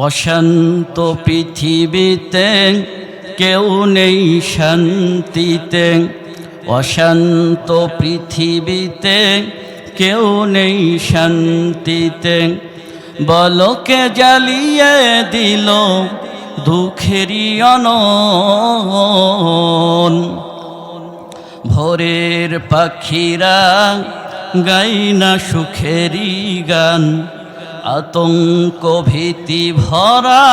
অশান্ত পৃথিবীতে কেউ নেই শান্তিতে, অশান্ত পৃথিবীতে কেউ নেই শান্তিতে। বলকে জ্বালিয়ে দিল দুঃখেরই অনল, ভোরের পাখিরা গাই না সুখেরই গান। আতঙ্ক ভীতি ভরা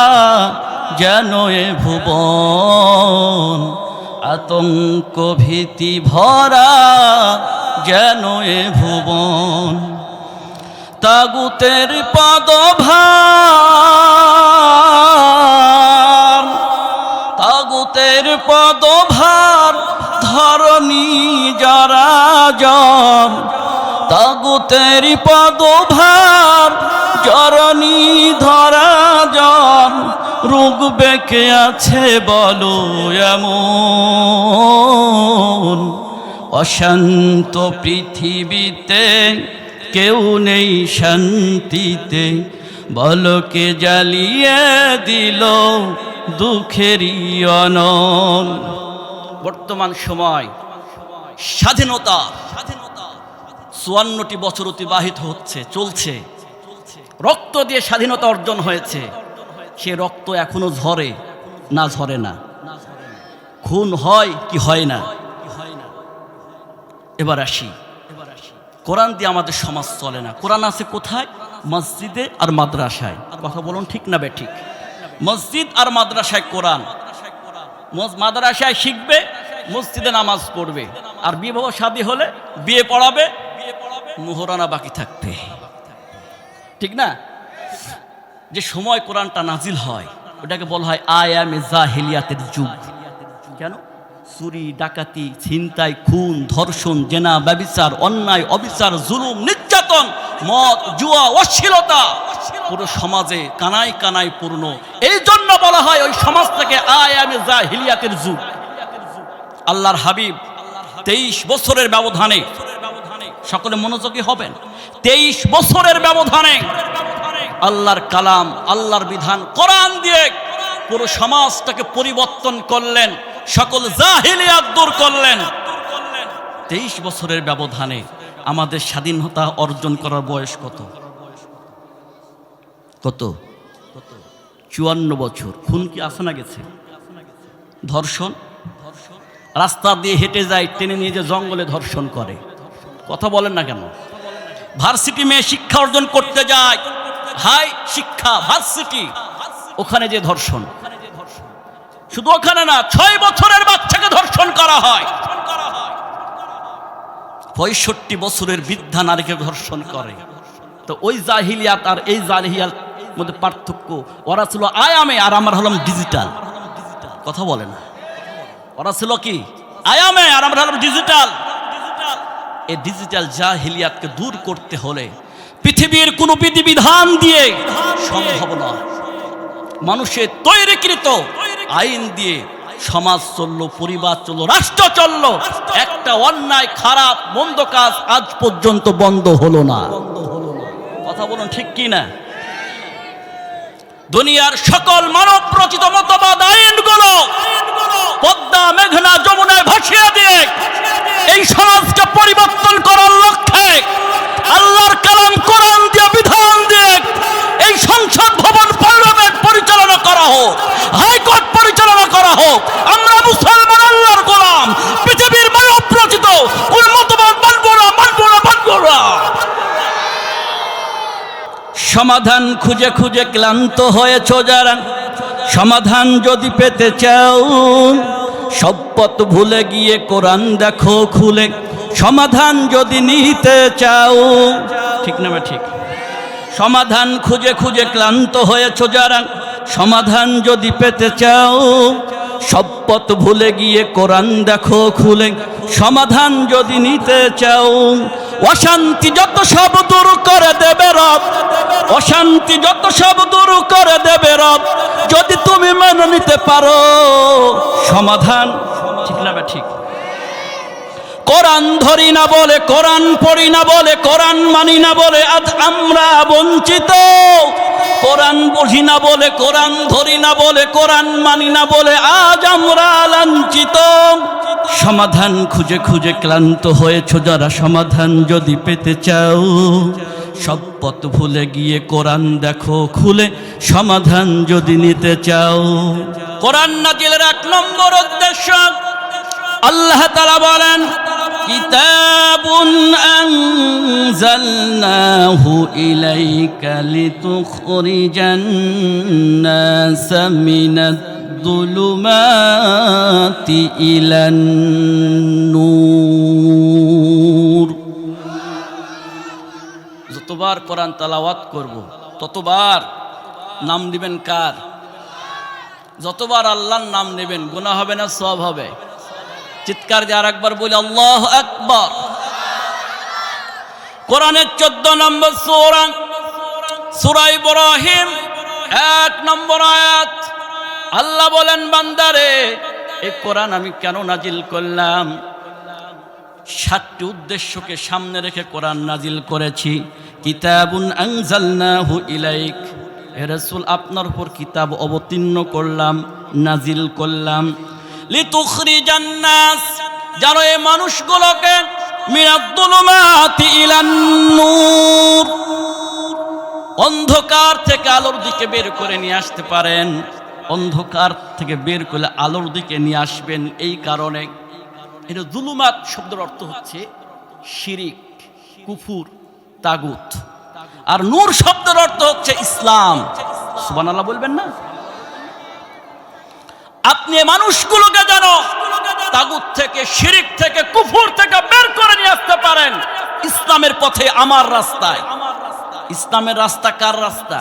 যেন এ ভুবন, আতঙ্ক ভীতি ভরা যেন এ ভুবন। তাগুতের পদভার, তাগুতের পদভার ধরণী জরাজর। তাগুতের পদভার জরণী ধরা জন, রোগ বেঁকে আছে বলো এমন। অশান্ত পৃথিবীতে কেউ নেই শান্তিতে, বলকে জ্বালিয়ে দিল দুঃখেরই অনল। বর্তমান সময় স্বাধীনতা ৫৪টি বছর অতিবাহিত হচ্ছে, চলছে। রক্ত দিয়ে স্বাধীনতা অর্জন হয়েছে, সে রক্ত এখনো ঝরে না ঝরে না? খুন হয় কি হয় না? এবার আসি, কোরআন দিয়ে আমাদের সমাজ চলে না। কোরআন আছে কোথায়? মসজিদে আর মাদ্রাসায়। কথা বলুন, ঠিক না বেঠিক? মসজিদ আর মাদ্রাসায় কোরআন, মাদ্রাসায় শিখবে, মসজিদে নামাজ পড়বে, আর বিবাহ শাদী হলে বিয়ে পড়াবে, মোহরানা বাকি থাকবে, ঠিক না? যে সময় কোরআনটা নাজিল হয় ওটাকে বলা হয় আয়ামে জাহিলিয়াতের যুগ। কেন? চুরি, ডাকাতি, ছিনতাই, খুন, ধর্ষণ, জেনা, ব্যভিচার, অন্যায়, অবিচার, জুলুম, নির্যাতন, মদ, জুয়া, অশ্লীলতা পুরো সমাজে কানায় কানায় পূর্ণ। এই জন্য বলা হয় ওই সমাজটাকে আয়ামে জাহিলিয়াতের যুগ। আল্লাহর হাবিব 23 বছরের ব্যবধানে, সকলে মনোযোগী হবেন, 23 বছরের ব্যবধানে আল্লাহর কালাম, আল্লাহর বিধান কোরআন দিয়ে পুরো সমাজটাকে পরিবর্তন করলেন, সকল জাহিলিয়াত দূর করলেন। 23 বছরের ব্যবধানে আমাদের স্বাধীনতা অর্জন করার বয়স কত? কত? 54 বছর। খুন কি আসে না গেছে? ধর্ষণ, রাস্তা দিয়ে হেঁটে যায়, টেনে নিয়ে যে জঙ্গলে ধর্ষণ করে। কথা বলেন না কেন? ভার্সিটি মেয়ে শিক্ষা অর্জন করতে যায়, হাই শিক্ষা ভার্সিটি, ওখানে যে ধর্ষণ। শুধু ওখানে না, 6 বছরের বাচ্চাকে ধর্ষণ করা হয়, 65 বছরের বৃদ্ধা নারীকে ধর্ষণ করে। তো ওই জাহিলিয়াত আর এই জাহিলিয়াত মধ্যে পার্থক্য, ওরা ছিল আয়ামে আর আমরা হলাম ডিজিটাল। কথা বলে না? ওরা ছিল কি আয়ামে আর আমরা হলাম ডিজিটাল। এই ডিজিটাল জাহিলিয়াতকে দূর করতে হলে পৃথিবীর কোনো বিধিবিধান দিয়ে সম্ভব নয়। মানুষের তৈরিকৃত আইন দিয়ে সমাজ চললো, পরিবার চললো, রাষ্ট্র চললো। একটা অন্যায়, খারাপ, মন্দ কাজ আজ পর্যন্ত বন্ধ হলো না। কথা বলুন, ঠিক কি না? দুনিয়ার সকল মানব রচিত মতবাদ আইনগুলো পদ্মা, মেঘনা, যমুনায় ভাসিয়ে দিয়ে এই সমাজকে পরিবর্তন করার লক্ষ্যে আল্লাহর কালাম কোরআন দিয়ে, বিধান দিয়ে এই সংসদ ভবন, পার্লামেন্ট পরিচালনা করা হোক, হাইকোর্ট পরিচালনা করা হোক। আমরা মুসলমান, আল্লাহর গোলাম, পৃথিবীর মানব রচিত কোন মতবাদ মানবো না, মানবো না, মানবো না। সমাধান খুঁজে খুঁজে ক্লান্ত হয়েছ যারা, সমাধান যদি পেতে চাও সব পথ ভুলে গিয়ে কোরআন দেখো খুলে। সমাধান যদি নিতে চাও, ঠিক না ঠিক? সমাধান খুঁজে খুঁজে ক্লান্ত হয়েছ যারা, সমাধান যদি পেতে চাও সব পথ ভুলে গিয়ে কোরআন দেখো খুলে। সমাধান যদি নিতে চাও, অশান্তি যত সব দূর করে দেবে রব, অশান্তি যত সব দূর করে দেবে রব, যদি তুমি মেনে নিতে পারো সমাধান। ঠিক না ঠিক? কোরআন ধরি না বলে, কোরআন পড়ি না বলে, কোরআন মানি না বলে আজ আমরা বঞ্চিত। কোরআন বুঝি না বলে, কোরআন ধরি না বলে, কোরআন মানি না বলে আজ আমরা লাঞ্ছিত। সমাধান খুঁজে খুঁজে ক্লান্ত হয়েছ যারা, সমাধান যদি পেতে চাও সব পথ ভুলে গিয়ে কোরআন দেখো খুলে, সমাধান যদি নিতে চাও। কোরআন নাজিলের 1 নম্বর উদ্দেশ্য, আল্লাহ তাআলা বলেন কিতাবুন আনজালনাহু ইলাইকা লিতুখরিজান নাসা মিনাদ যুলুমাতি ইলান নূর। যতবার কোরআন তেলাওয়াত করব ততবার নাম দিবেন কার? যতবার আল্লাহর নাম নেবেন গুনাহ হবে না সওয়াব হবে? চিৎকার দিয়ে আরেকবার বলি আল্লাহু আকবার। কোরআনের 14 নম্বর সূরা, সূরা ইব্রাহিম 1 নম্বর আয়াত। আল্লাহ বলেন বান্দারে এই কোরআন আমি কেন নাজিল করলাম? 7টি উদ্দেশ্যকে সামনে রেখে কোরআন নাজিল করেছি। কিতাবুন আনজালনাহু ইলাইক, হে রাসূল আপনার উপর কিতাব অবতীর্ণ করলাম, নাজিল করলাম। লিতুখরিজান নাস, যেন এই মানুষগুলোকে মিনাদ যুলুমাতি ইলান নূর, অন্ধকার থেকে আলোর দিকে বের করে নিয়ে আসতে পারেন। অন্ধকার থেকে বের করে আলোর দিকে নিয়ে আসবেন। এই কারণে এটা জুলুমাত শব্দের অর্থ হচ্ছে শিরিক, কুফুর, তাগুত। আর নূর শব্দের অর্থ হচ্ছে ইসলাম। সুবহানাল্লাহ বলবেন না? আপনি মানুষগুলোকে যেন তাগুত থেকে, শিরিক থেকে, কুফুর থেকে বের করে নিয়ে আসতে পারেন ইসলামের পথে, আমার রাস্তায়। ইসলামের রাস্তা কার রাস্তা?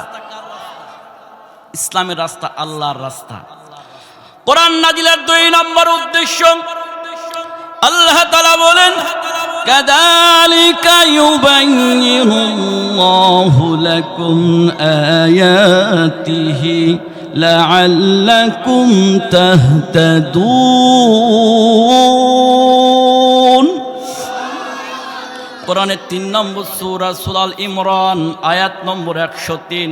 ইসলামের রাস্তা আল্লাহর রাস্তা। কোরআন নাজিলের 2 নম্বর উদ্দেশ্য, আল্লাহ তাআলা বলেন কাযালিকা ইউবাইয়িনুল্লাহু লাকুম আয়াতিহি লাআল্লাকুম তাহতাদুন। কোরআনের 3 নম্বর সূরা, সূরা আল ইমরান আয়াত নম্বর 103।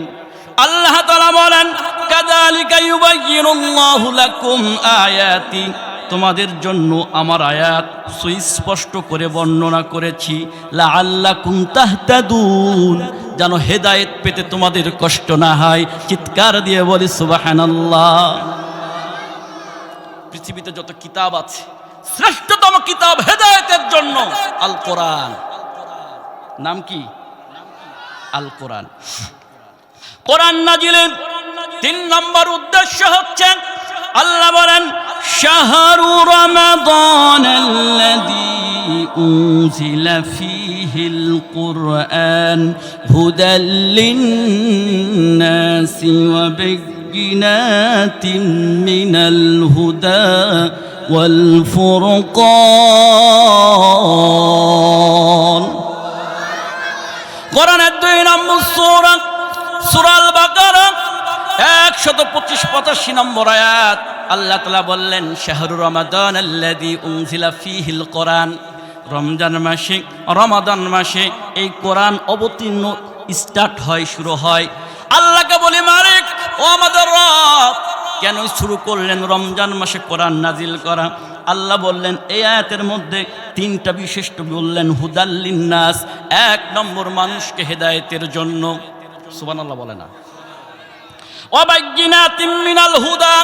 আল্লাহ তাআলা বলেন কাযালিকা ইউবাইয়িনুল্লাহু লাকুম আয়াতি, তোমাদের জন্য আমার আয়াত সুস্পষ্ট করে বর্ণনা করেছি। লাআল্লাকুম তাহতাদুন, যেন হেদায়েত পেতে তোমাদের কষ্ট না হয়। চিৎকার দিয়ে বলি সুবহানাল্লাহ। পৃথিবীতে যত কিতাব আছে শ্রেষ্ঠতম কিতাব হেদায়েতের জন্য আল কোরআন। নাম কি? আল কোরআন। কোরআন নাজিলের 3 নম্বর উদ্দেশ্য হচ্ছে, আল্লাহ বলেন শাহরু রমাদানাল্লাযী উনজিলা ফীহিল কুরআন হুদাল লিন্নাসি ওয়া বায়্যিনাতিন মিনাল হুদা ওয়াল ফুরকান। কোরআনের 2 নম্বর সূরা, সূরা আল বাকারা 125-85 নম্বর আয়াত। আল্লাহ তাআলা বললেন শাহরু রমাদানাল্লাযী উনজিলা ফীহিল কুরআন, রমজান মাসে, রমাদান মাসে এই কোরআন অবতীর্ণ স্টার্ট হয়, শুরু হয়। আল্লাহকে বলি মালিক ও আমাদের রব, কেন শুরু করলেন রমজান মাসে কোরআন নাজিল করা? আল্লাহ বললেন এই আয়াতের মধ্যে 3টা বিশিষ্ট বললেন হুদাল লিন্নাস, 1 নম্বর মানুষকে হেদায়েতের জন্য। সুবহানাল্লাহ বলে না? ওয়া বায়্যিনাতিন মিনাল হুদা,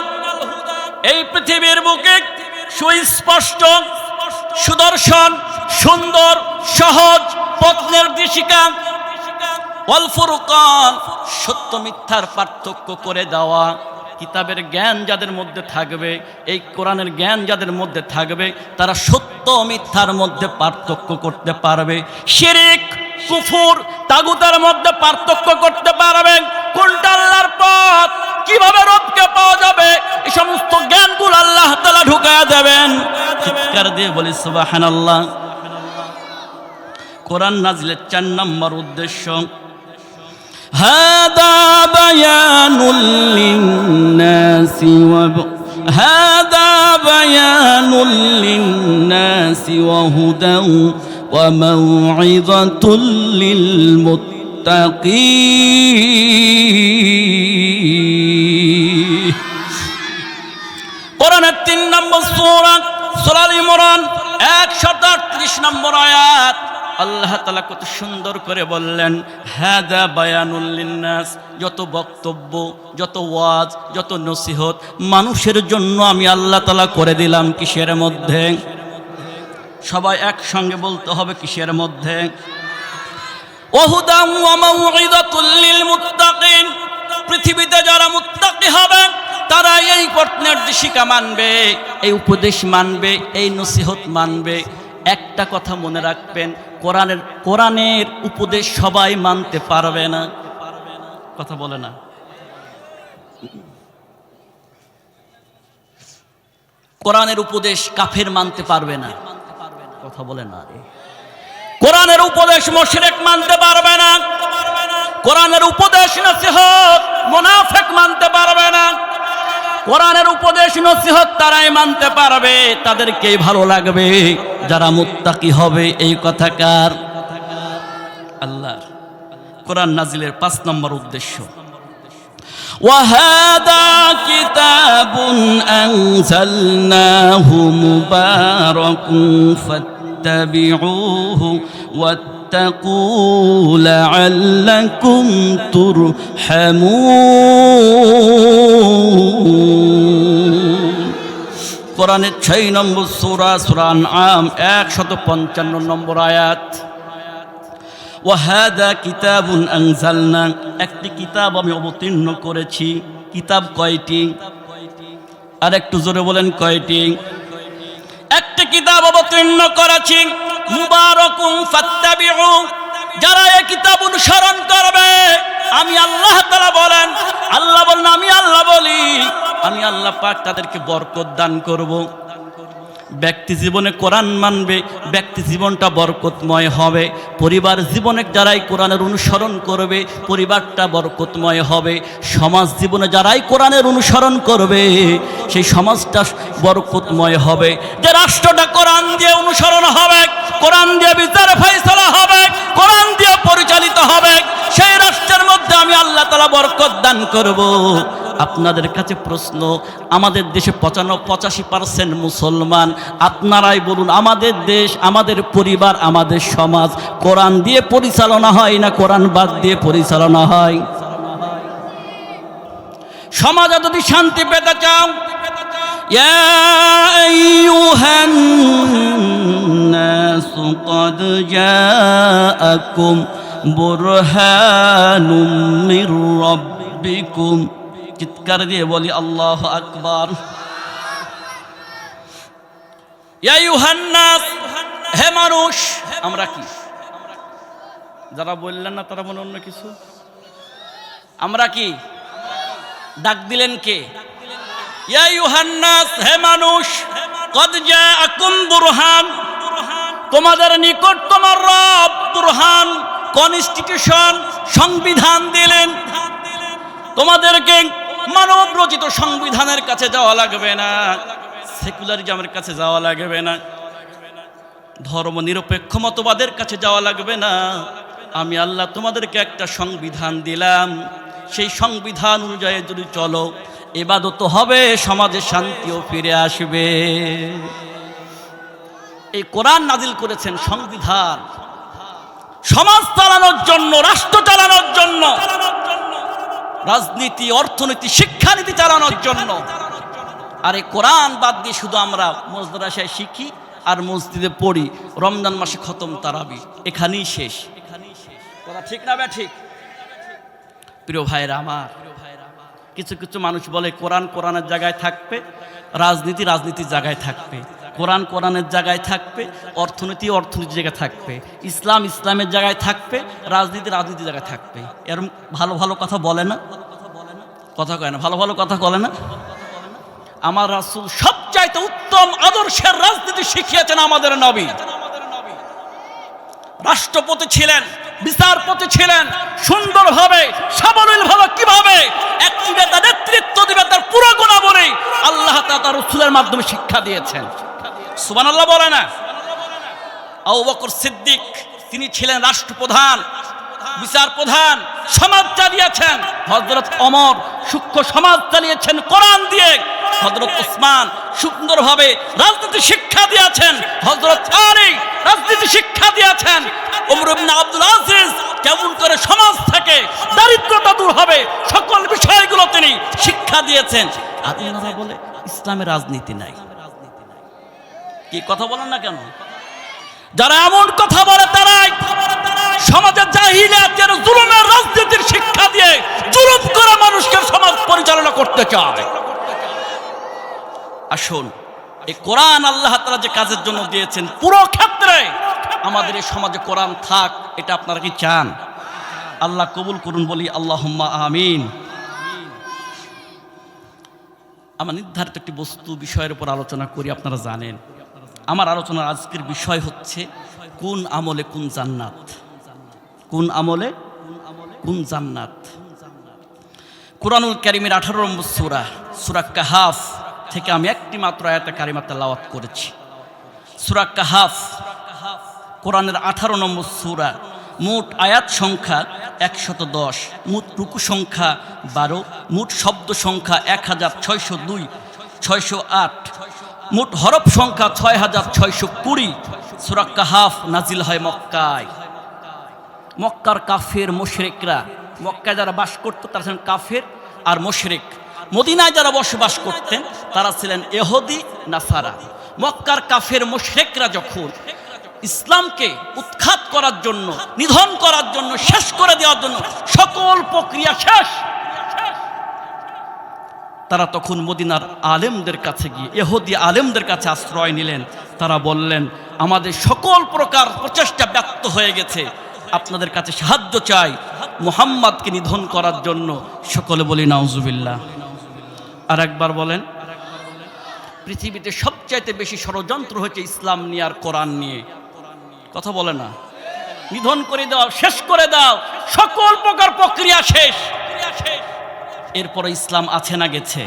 এই পৃথিবীর বুকে সুস্পষ্ট, সুদর্শন, সুন্দর, সহজ পথ নির্দেশিকা। ওয়াল ফুরকান, সত্য মিথ্যার পার্থক্য করে দেওয়া। কিতাবের জ্ঞান যাদের মধ্যে থাকবে, এই কোরআনের জ্ঞান যাদের মধ্যে থাকবে, তারা সত্য মিথ্যার মধ্যে পার্থক্য করতে পারবে। শিরিক, কুফর, তাগুতের মধ্যে পার্থক্য করতে পারবে। কোনটা আল্লাহর পথ, কিভাবে রবকে পাওয়া যাবে, এই সমস্ত জ্ঞানগুলো আল্লাহ তাআলা ঢুকায়া দেবেন। চিৎকার দিয়ে বলি সুবহানাল্লাহ। কোরআন নাজিলের 4 নম্বর উদ্দেশ্য, হাদা বায়ানুল লিন্নাসি ওয়া হাদা بيان للناس وهدى وموعظة للمتقين কোরআনের ৩ নম্বর সূরা সূরা আল ইমরান ১৩৮ নম্বর আয়াত আল্লাহ তাআলা কত সুন্দর করে বললেন হাদা বায়ানুল লিন্নাস যত বক্তব্য যত ওয়াজ যত নসিহত মানুষের জন্য আমি আল্লাহ তাআলা করে দিলাম কিসের মধ্যে সবাই একসঙ্গে বলতে হবে কিসের মধ্যে ওয়াহুদাম ওয়া মাউইযাতুল লিল মুত্তাকিন পৃথিবীতে যারা মুত্তাকি হবে তারা এই পথ নির্দেশিকা মানবে এই উপদেশ মানবে এই নসিহত মানবে একটা কথা মনে রাখবেন কোরআনের উপদেশ সবাই মানতে পারবে না কথা বলে না কোরআনের উপদেশ কাফের মানতে পারবে না কথা বলে না কোরআনের উপদেশ মুশরিক মানতে পারবে না কোরআনের উপদেশ নসিহত মুনাফিক মানতে পারবে না কোরআনের উপদেশ নসিহত তারাই মানতে পারবে তাদেরকেই ভালো লাগবে যারা মুত্তাকি হবে এই কথাকার আল্লাহর কোরআন নাজিলের ৫ নম্বর উদ্দেশ্য وهذا كتاب أنزلناه مبارك فاتبعوه واتقوا لعلكم ترحمون কোরআনের ৬ নম্বর সূরা সূরা আনআম ১৫৫ নম্বর আয়াত ওয়াহাদা কিতাবুন আনজালনা একটি কিতাব আমি অবতীর্ণ করেছি কিতাব কয়টি আর একটু জোরে বলেন কয়টি একটি কিতাব অবতীর্ণ করেছি মুবারাকুন ফাত্তাবিউ যারা এই কিতাব অনুসরণ করবে আমি আল্লাহ তাআলা বলেন আল্লাহ বলেন আমি আল্লাহ বলি আমি আল্লাহ পাক তাদেরকে বরকত দান করব ব্যক্তি জীবনে কোরআন মানবে ব্যক্তি জীবনটা বরকতময় হবে পরিবার জীবনে যারাই কোরআনের অনুসরণ করবে পরিবারটা বরকতময় হবে সমাজ জীবনে যারাই কোরআনের অনুসরণ করবে সেই সমাজটা বরকতময় হবে যে রাষ্ট্রটা কোরআন দিয়ে অনুসরণ হবে কোরআন দিয়ে বিচার ফয়সালা হবে কোরআন দিয়ে পরিচালিত হবে সেই রাষ্ট্রের মধ্যে আমি আল্লাহ তাআলা বরকত দান করব আপনাদের কাছে প্রশ্ন আমাদের দেশে 85% মুসলমান আপনারাই বলুন আমাদের দেশ আমাদের পরিবার আমাদের সমাজ কোরআন দিয়ে পরিচালনা হয় না কোরআন বাদ দিয়ে পরিচালনা হয় সমাজে যদি শান্তি পেতে চাও ইয়া আইয়ুহান নাস ক্বাদ জাআকুম বুরহানুম মির রাব্বিকুম চিৎকার দিয়ে বলি আল্লাহু আকবার ইয়া আইয়ুহান নাস হে মানুষ আমরা কি যারা বললেন না তারা মনে অন্য কিছু আমরা কি ডাক দিলেন কে ইয়া আইয়ুহান নাস হে মানুষ ক্বাদ জাআকুম বুরহান তোমাদের নিকট তোমার রব বুরহান কনস্টিটিউশন সংবিধান দিলেন তোমাদেরকে মানব রচিত সংবিধানের কাছে যাওয়া লাগবে না সেকুলারিজমের কাছে যাওয়া লাগবে না ধর্ম নিরপেক্ষ মতবাদের কাছে যাওয়া লাগবে না আমি আল্লাহ তোমাদেরকে একটা সংবিধান দিলাম সেই সংবিধান অনুযায়ী যদি চলো ইবাদত হবে সমাজে শান্তিও ফিরে আসবে এই কোরআন নাজিল করেছেন সংবিধান সমাজ চালানোর জন্য রাষ্ট্র চালানোর জন্য রাজনীতি অর্থনীতি শিক্ষানীতি চালানোর জন্য আর এই কোরআন বাদ দিয়ে শুধু আমরা মাদ্রাসায় শিখি আর মসজিদে পড়ি রমজান মাসে খতম তারাবি এখানেই শেষ কথা ঠিক না ঠিক প্রিয় ভাইরা আমার কিছু কিছু মানুষ বলে কোরআন কোরআনের জায়গায় থাকবে রাজনীতি রাজনীতির জায়গায় থাকবে কোরআন কোরআনের জায়গায় থাকবে অর্থনীতি অর্থনীতির জায়গায় থাকবে ইসলাম ইসলামের জায়গায় থাকবে রাজনীতি রাজনীতির জায়গায় থাকবে এরকম ভালো ভালো কথা বলে না কথা কয় না ভালো ভালো কথা বলে না আমার রাসূল সবচাইতে উত্তম আদর্শের রাজনীতি শিখিয়েছেন আমাদের নবী রাষ্ট্রপতি ছিলেন বিচারপতি ছিলেন সুন্দরভাবে সাবলীলভাবে কিভাবে একটি নেতা নেতৃত্ব দিবে তার পুরো গুণাবলী আল্লাহ তাআলা তাআলা রাসূলের মাধ্যমে শিক্ষা দিয়েছেন। সুবহানাল্লাহ বলে না? আবু বকর সিদ্দিক তিনি ছিলেন রাষ্ট্রপ্রধান, বিচার প্রধান, সমাজ চালিয়েছেন। হযরত ওমর সূক্ষ্ম সমাজ চালিয়েছেন কোরআন দিয়ে। হযরত ওসমান সুন্দরভাবে রাজনীতি শিক্ষা দিয়েছেন। হযরত আলী রাজনীতি শিক্ষা দিয়েছেন। ওমর ইবনে আব্দুল আজিজ কেমন করে সমাজ থেকে দারিদ্রতা দূর হবে সকল বিষয়গুলো তিনি শিক্ষা দিয়েছেন। আর ওনারা বলে ইসলামের রাজনীতি নাই। কি কথা বলেন না কেন? যারা এমন কথা বলে তারাই সমাজে জাহিলিয়াতের জুলুমের রাজনীতির শিক্ষা দিয়ে জুলুম করে মানুষকে সমাজ পরিচালনা করতে চায়। আসুন, এই কোরআন আল্লাহ তাআলা যে কাজের জন্য দিয়েছেন, পুরো ক্ষেত্রে আমাদের এই সমাজে কোরআন থাক, এটা আপনারা কি চান? আল্লাহ কবুল করুন, বলি আল্লাহুম্মা আমিন। আমার নির্ধারিত একটি বস্তু বিষয়ের উপর আলোচনা করি। আপনারা জানেন আমার আলোচনার আজকের বিষয় হচ্ছে কোন আমলে কোন জান্নাত। কোন আমলে কোন জান্নাত। কুরআনুল কারীমের 18 নম্বর সূরা, সূরা কাহাফ থেকে আমি একটি মাত্র আয়াতে কারিমা তেলাওয়াত করেছি। সূরা কাহাফ কোরআনের 18 নম্বর সূরা, মোট আয়াত সংখ্যা 110, মোট রুকু সংখ্যা 12, মোট শব্দ সংখ্যা 1602, 608, মোট হরফ সংখ্যা 6620। সূরা কাহাফ নাজিল হয় মক্কায়। মক্কার কাফের মুশরিকরা, মক্কায় যারা বাস করত তারা ছিলেন কাফের আর মুশরিক। মদিনায় যারা বসবাস করতেন তারা ছিলেন ইহুদি নাসারা। মক্কার কাফের মুশরিকরা যখন ইসলামকে উৎখাত করার জন্য, নিধন করার জন্য, শেষ করে দেওয়ার জন্য সকল প্রক্রিয়া শেষ, তারা তখন মদিনার আলেমদের কাছে গিয়ে ইহুদি আলেমদের কাছে আশ্রয় নিলেন। তারা বললেন, আমাদের সকল প্রকার প্রচেষ্টা ব্যর্থ হয়ে গেছে, আপনাদের কাছে সাহায্য চাই মুহাম্মদকে নিধন করার জন্য। সকলে বলি নাউজুবিল্লাহ। আর একবার বলেন, পৃথিবীতে সবচাইতে বেশি ষড়যন্ত্র হয়েছে ইসলাম নিয়ে আর কোরআন নিয়ে। কথা বলে না? নিধন করে দাও, শেষ করে দাও, সকল প্রকার প্রক্রিয়া শেষ। এরপরে ইসলাম আছে না গেছে?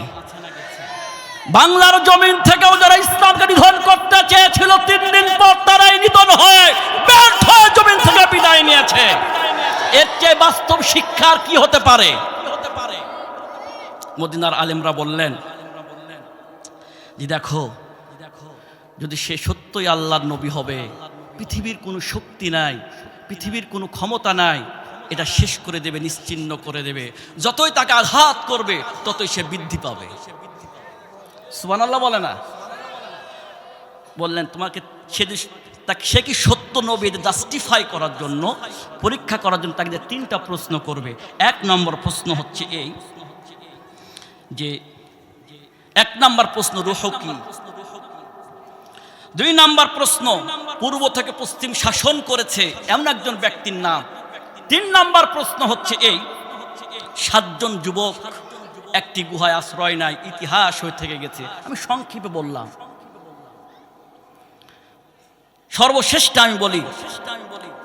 বাংলার জমিন থেকেও যারা ইসলামকে নিধন করতে চেয়েছিল 3 দিন পর তারাই নিধন হয়ে ব্যর্থ হয়ে জমিন থেকে বিদায় নিয়েছে। এর চেয়ে বাস্তব শিক্ষার কি হতে পারে? মদিনার আলেমরা বললেন যে দেখো, যদি সে সত্যই আল্লাহর নবী হবে, পৃথিবীর কোনো শক্তি নাই, পৃথিবীর কোনো ক্ষমতা নাই, এটা শেষ করে দেবে, নিশ্চিহ্ন করে দেবে। যতই তাকে আঘাত করবে ততই সে বৃদ্ধি পাবে। সুবহানাল্লাহ বলে না? বললেন তোমাকে সে কি সত্য নবী, জাস্টিফাই করার জন্য, পরীক্ষা করার জন্য তাকে 3টা প্রশ্ন করবে। 1 নম্বর প্রশ্ন হচ্ছে এই যে 1 নম্বর প্রশ্ন রূহ কি। 2 নম্বর প্রশ্ন পূর্ব থেকে পশ্চিম শাসন করেছে এমন একজন ব্যক্তির নাম। 3 নম্বর প্রশ্ন হচ্ছে এই 7 জন যুবক একটি গুহায় আশ্রয় নাই, ইতিহাস হয়ে থেকে গেছে। আমি সংক্ষেপে বললাম। সর্বশেষটা আমি বলি,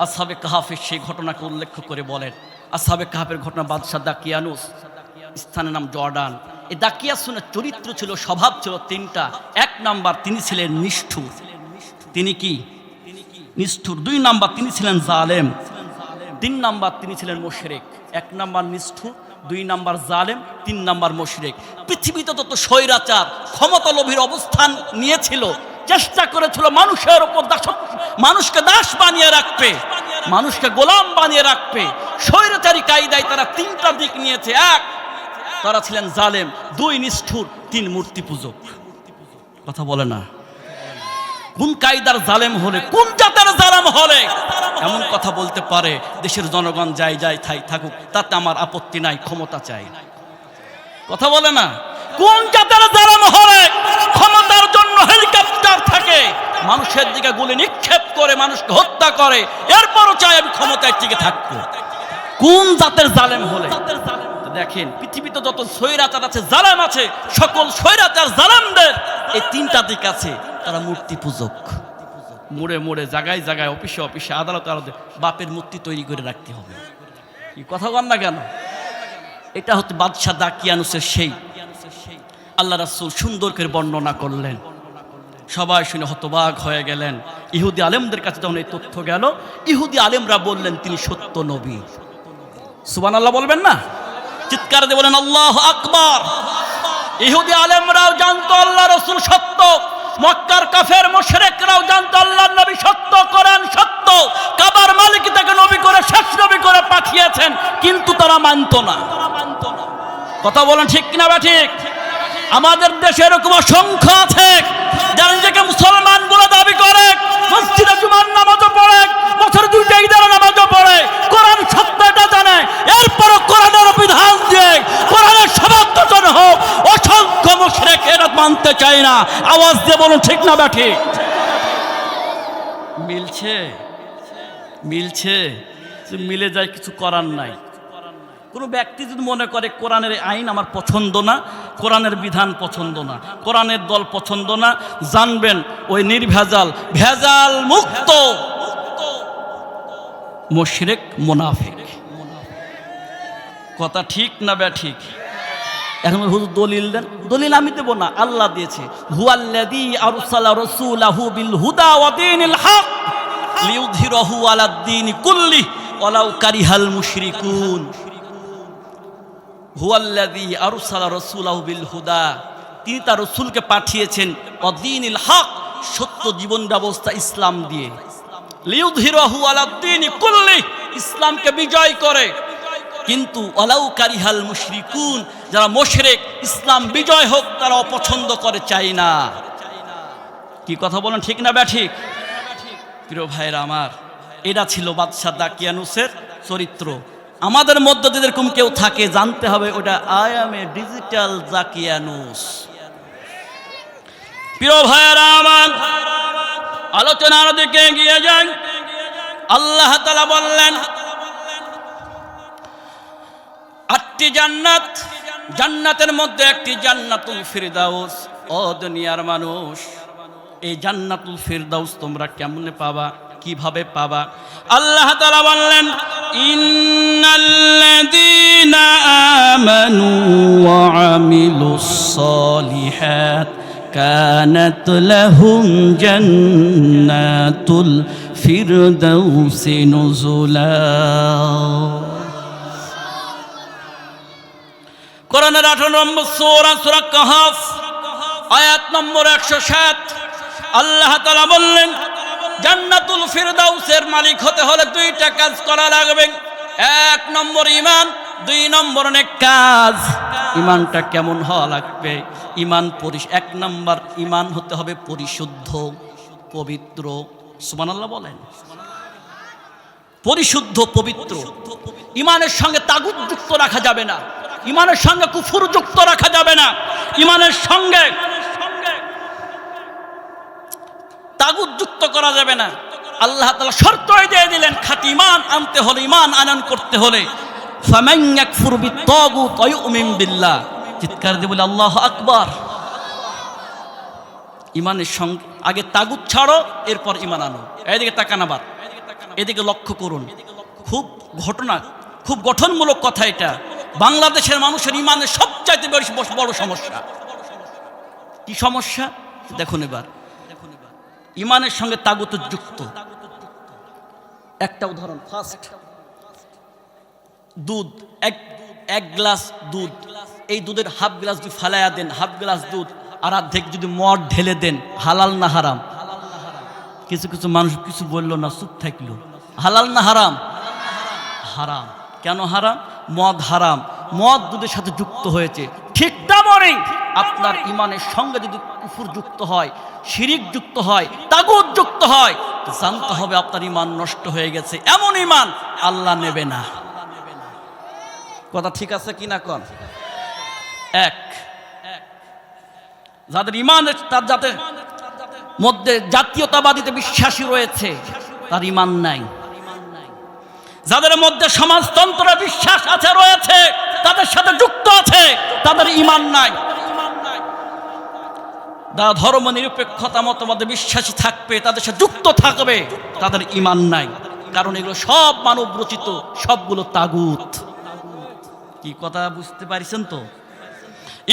আসহাবে কাহাফের সেই ঘটনাকে উল্লেখ করে বলেন, আসহাবে কাহাফের ঘটনা বাদশাহ দাকিয়ানুস, স্থানের নাম জর্ডান। এই দাকিয়ানুসের চরিত্র ছিল, স্বভাব ছিল 3টা। 1 নাম্বার তিনি ছিলেন নিষ্ঠুর। তিনি কি? নিষ্ঠুর। 2 নাম্বার তিনি ছিলেন জালেম। 3 নাম্বার তিনি ছিলেন মুশরিক। 1 নাম্বার নিষ্ঠুর, 2 নাম্বার জালেম, 3 নাম্বার মুশরিক। পৃথিবীতে তত স্বৈরাচার ক্ষমতা লোভীর অবস্থান নিয়েছিল, চেষ্টা করেছিল মানুষের উপর মানুষকে দাস বানিয়ে রাখবে, মানুষকে গোলাম বানিয়ে রাখবে। স্বৈরাচারী কায়দায় তারা 3টা দিক নিয়েছে। 1, তারা ছিলেন জালেম, 2 নিষ্ঠুর, 3 মূর্তি পূজক। কথা বলে না? কোন কায়দার জালেম হলে, কোন জাতের জালেম হলে এমন কথা বলতে পারে দেশের জনগণ যাই থাকুক, তাতে আমার আপত্তি নাই, ক্ষমতা চাই? কথা বলে না? কোন জাতের জালেম হলে ক্ষমতার জন্য হেলিকপ্টার থাকে, মানুষের দিকে গুলি নিক্ষেপ করে মানুষকে হত্যা করে, এরপরও চাই আমি ক্ষমতায় টিকে থাকবো? কোন জাতের জালেম হলে? দেখেন পৃথিবীতে যত স্বৈরাচার আছে, জালেম আছে, সকল স্বৈরাচার জালেমদের এই 3টা দিক আছে। তারা মূর্তি পূজক। মোড়ে মোড়ে, জায়গায় জায়গায়, অফিসে অফিসে, আদালতে আদালতে বাপের মূর্তি তৈরি করে রাখতে হবে। কি কথা বল না কেন? এটা হচ্ছে বাদশাহ দাকিয়ানুসের সেই আল্লাহ রাসূল সুন্দর করে বর্ণনা করলেন। সবাই শুনে হতবাক হয়ে গেলেন। ইহুদি আলেমদের কাছে যখন এই তথ্য গেল, ইহুদি আলেমরা বললেন তিনি সত্য নবী। সুবহানাল্লাহ বলবেন না? চিৎকার দিয়ে বলেন আল্লাহু আকবার। ইহুদি আলেমরাও জানতো আল্লাহ রাসূল সত্য, মক্কার কাফের মুশরিকরাও জানতো আল্লাহর নবী সত্য, কোরআন সত্য, কাবার মালিক তাকে নবী করে শেষ নবী করে পাঠিয়েছেন, কিন্তু তারা মানতো না। কথা বলেন ঠিক কিনা বা ঠিক? আমাদের দেশে এরকম অসংখ্য আছে যারা নিজেকে মুসলমান বলে দাবি করে, মসজিদে জুমার নামাজও পড়ে, বছরে দুইটা ঈদের নামাজও পড়ে, কোরআন সত্যটা জানে, এরপরও কোরআনের বিধান দিয়ে কোরআনের সমর্থন হোক অসংখ্য মুশরিক এরা মানতে চায় না। আওয়াজ দিয়ে বলুন ঠিক না বা ঠিক? মিলছে মিলছে মিলে যায়, কিছু করার নাই। কোনো ব্যক্তি যদি মনে করে কোরআনের আইন আমার পছন্দ না, কোরআনের বিধান পছন্দ না, কোরআনের দল পছন্দ না, জানবেন ওই নির্ভেজাল ভেজাল মুক্ত মুশরিক মুনাফিক। কথা ঠিক না বে ঠিক? এখন হুজুর দলিল দেন। দলিল আমি দেব না, আল্লাহ দিয়েছে। হুয়াল্লাযী আরসালা রাসূলাহু বিল হুদা ওয়া দীনিল হক লিইয়ুযহিরাহু আলাদ দীনি কুল্লিহি ওয়ালাউ কারিহাল মুশরিকুন। হুয়াল্লাযী আরসালা রাসূলাহু বিল হুদা, তিনি তার রাসূলকে পাঠিয়েছেন ওয়া দীনিল হক, সত্য জীবন ব্যবস্থা ইসলাম দিয়ে, লিইয়ুযহিরাহু আলাদ দীনি কুল্লিহি, ইসলামকে বিজয় করে। কিন্তু ওয়ালাউ কারিহাল মুশরিকুন, যারা মুশরিক ইসলাম বিজয় হোক তারা অপছন্দ করে, চায় না। কি কথা বলেন ঠিক না ব্যাঠিক? প্রিয় ভাইরা আমার, এটা ছিল বাদশাহ দাকিয়ানুসের চরিত্র। আমাদের মধ্যে যদি এরকম কেউ থাকে, জানতে হবে ওটা আই এম এ ডিজিটাল জাকিয়ানুস। প্রিয় ভাইরা আমার, আলোচনার দিকে এগিয়ে যাই। আল্লাহ তাআলা বললেন 8টি জান্নাত, জান্নাতের মধ্যে একটি জান্নাতুল ফিরদাউস। ও দুনিয়ার মানুষ, এই জান্নাতুল ফিরদাউস তোমরা কেমনে পাবা, কিভাবে পাবা? আল্লাহ তাআলা বললেন ইন্নাল্লাযীনা আমানু ওয়া আমিলুস সালিহাত কানাত লাহুম জান্নাতুল ফিরদাউসি নুজুলা। কোরআনের 18 নম্বর সূরা, সূরা কাহফ, আয়াত নম্বর 107। আল্লাহ তাআলা বললেন জান্নাতুল ফিরদাউসের মালিক হতে হলে 2টা কাজ করা লাগবে। 1 নম্বর ঈমান, 2 নম্বর নেক কাজ। ঈমানটা কেমন হওয়া লাগবে? ঈমান 1 নম্বর ঈমান হতে হবে পরিশুদ্ধ, পবিত্র। সুবহানাল্লাহ বলেন। পরিশুদ্ধ, পবিত্র। ঈমানের সঙ্গে তাগুত যুক্ত রাখা যাবে না, ঈমানের সঙ্গে কুফর যুক্ত রাখা যাবে না, ঈমানের সঙ্গে তাগুত যুক্ত করা যাবে না। আল্লাহ তাআলা শর্তই দিয়ে দিলেন, খাঁটি ঈমান আনতে হলে, ঈমান আনয়ন করতে হলে ফামান ইয়াকফুর বিত-তাগুত ওয়া ইউমিন বিল্লাহ। চিৎকার দিয়ে বলে আল্লাহু আকবার। ঈমানের সঙ্গে আগে তাগুত ছাড়ো, এরপর ঈমান আনো। এইদিকে তাকান, আবার এদিকে লক্ষ্য করুন। খুব ঘটনা, খুব গঠনমূলক কথা এটা। বাংলাদেশের মানুষের ঈমানের সবচাইতে বড় সমস্যা কি সমস্যা দেখুন এবার। ঈমানের সঙ্গে তাগুত যুক্ত। একটা উদাহরণ, ফার্স্ট দুধ, এক গ্লাস দুধ, এই দুধের হাফ গ্লাস যদি ফালাইয়া দেন, হাফ গ্লাস দুধ আর অর্ধেক যদি মদ ঢেলে দেন, হালাল না হারাম? কিছু কিছু মানুষ কিছু বললো না, চুপ থাকলো। হালাল না হারাম? হারাম। কেন হারাম? মদ হারাম, মদ দুধের সাথে যুক্ত হয়েছে। ঠিক তেমনই আপনার ঈমানের সঙ্গে যদি কুফর যুক্ত হয়, শিরিক যুক্ত হয়, তাগুত যুক্ত হয়, জানতে হবে আপনার ঈমান নষ্ট হয়ে গেছে। এমন ঈমান আল্লাহ নেবে না। কথা ঠিক আছে কিনা কোন? যাদের ঈমানের, তার যাদের মধ্যে জাতীয়তাবাদীতে বিশ্বাসী রয়েছে, তার ঈমান নাই। যাদের মধ্যে সমাজতন্ত্র বিশ্বাস আছে, রয়েছে, তাদের সাথে যুক্ত আছে, তাদের ঈমান নাই। যারা ধর্ম নিরপেক্ষতা মতবাদে বিশ্বাসী থাকবে, তাদের সাথে যুক্ত থাকবে, তাদের ঈমান নাই। কারণ এগুলো সব মানব রচিত, সবগুলো তাগুত। কি কথা বুঝতে পারছেন তো?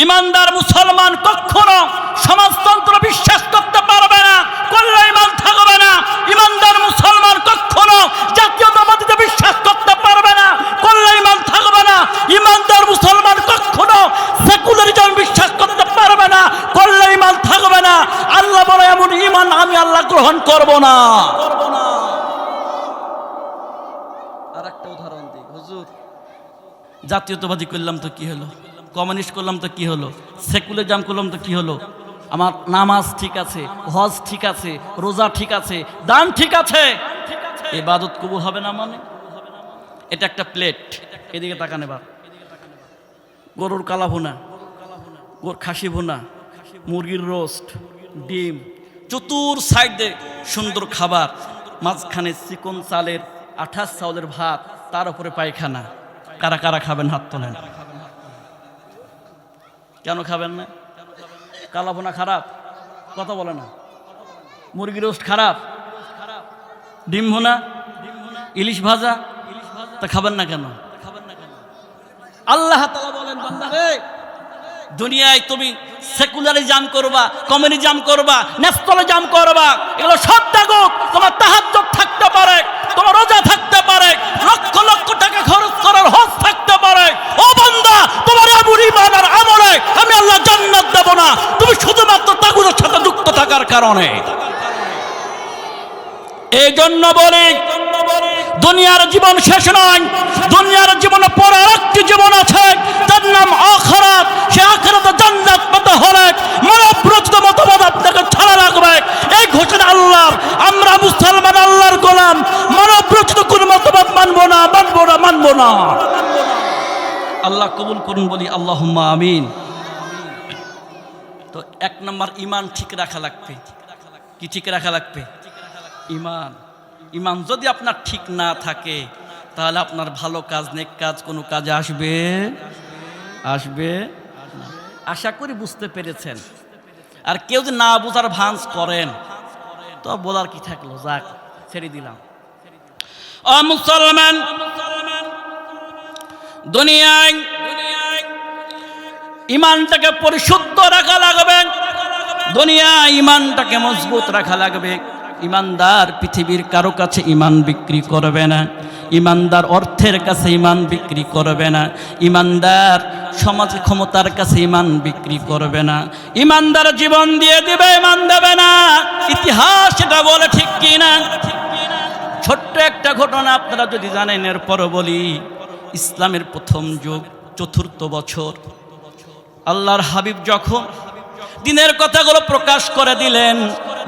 ইমানদার মুসলমান কখনো সমাজতন্ত্র বিশ্বাস করতে পারবে না, করলে ইমান থাকবে না। ইমানদার মুসলমান কখনো জাতীয়তাবাদীতে বিশ্বাস করতে পারবে না, করলে ইমান থাকবে না। ইমানদার মুসলমান কখনো সেকুলারিজম বিশ্বাস করতে পারবে না, করলে ইমান থাকবে না। আল্লাহ বলে এমন ইমান আমি আল্লাহ গ্রহণ করব না। আর একটা উদাহরণ দিই, হুজুর জাতীয়তাবাদী করলাম তো কি হলো, কমিউনিস্ট করলাম তো কি হলো, সেকুলারিজম করলাম তো কি হলো, আমার নামাজ ঠিক আছে, হজ ঠিক আছে, রোজা ঠিক আছে, দান ঠিক আছে, ইবাদত কবুল হবে না মানে? এটা একটা প্লেট, এদিকে তাকান এবার। গরুর কালা ভুনা, খাসি ভুনা, মুরগির রোস্ট, ডিম, চতুর সাইডে সুন্দর খাবার, মাঝখানে চিকন চালের 28 চাউলের ভাত, তার উপরে পায়খানা। কারা কারা খাবেন হাত তোলেন। কেন খাবেন না? কালা ভুনা খারাপ? কথা বলে না। মুরগি রোস্ট খারাপ? ডিম ভুনা, ইলিশ ভাজা, তা খাবেন না কেন? আল্লাহ তাআলা বলেন, বান্দা রে, দুনিয়ায় তুমি সেকুলারিজম করবা, কমিউনিজম করবা, ন্যাশনালিজম করবা, এগুলো সব দেখো। তোমার তাহাজ্জুদ থাকতে পারে, তোমার রোজা থাকতে পারে, লক্ষ লক্ষ টাকা খরচ করার হজ থাকতে পারে। ও বান্দা, তোমার এমন ঈমান আর আমলে আমি আল্লাহ জান্নাত দেব না, তুমি শুধুমাত্র তাগুতের সাথে যুক্ত থাকার কারণে। এই জন্য বলি, দুনিয়ার জীবন শেষ নয়, দুনিয়ার জীবনে পরে আরেকটি জীবন আছে, তার নাম আখিরাত। সে আখিরাতে জান্নাত পেতে হলে মানব রচিত মতবাদ আপনাকে ছাড়া রাখবে। এই ঘোষণা আল্লাহর। আমরা মুসলমান, আল্লাহর গোলাম, মানব রচিত কোন মতবাদ মানবো না, মানবো না, মানবো না। আল্লাহ কবুল করুন, বলি আল্লাহুম্মা আমিন। তো 1 নম্বর ঈমান ঠিক রাখা লাগবে। কি ঠিক রাখা লাগবে? ঈমান। ঈমান যদি আপনার ঠিক না থাকে, তাহলে আপনার ভালো কাজ, নেক কাজ কোনো কাজে আসবে না। আশা করি বুঝতে পেরেছেন। আর কেউ যদি না বোঝার ভাঁজ করেন, তো বলার কি থাকলো, যাক ছেড়ে দিলাম। ও মুসলমান, দুনিয়ায় ঈমানটাকে পরিশুদ্ধ রাখা লাগবে, দুনিয়ায় ঈমানটাকে মজবুত রাখা লাগবে। ঈমানদার পৃথিবীর কারো কাছে ঈমান বিক্রি করবে না, ঈমানদার অর্থের কাছে ঈমান বিক্রি করবে না, ঈমানদার সমাজ ক্ষমতার কাছে ঈমান বিক্রি করবে না, ঈমানদার জীবন দিয়ে দিবে, ঈমান দেবে না। ইতিহাস এটা বলে, ঠিক কি না? ছোট্ট একটা ঘটনা আপনারা যদি জানেন, এরপর বলি। ইসলামের প্রথম যুগ, 4th বছর, আল্লাহর হাবিব যখন দিনের কথাগুলো প্রকাশ করে দিলেন,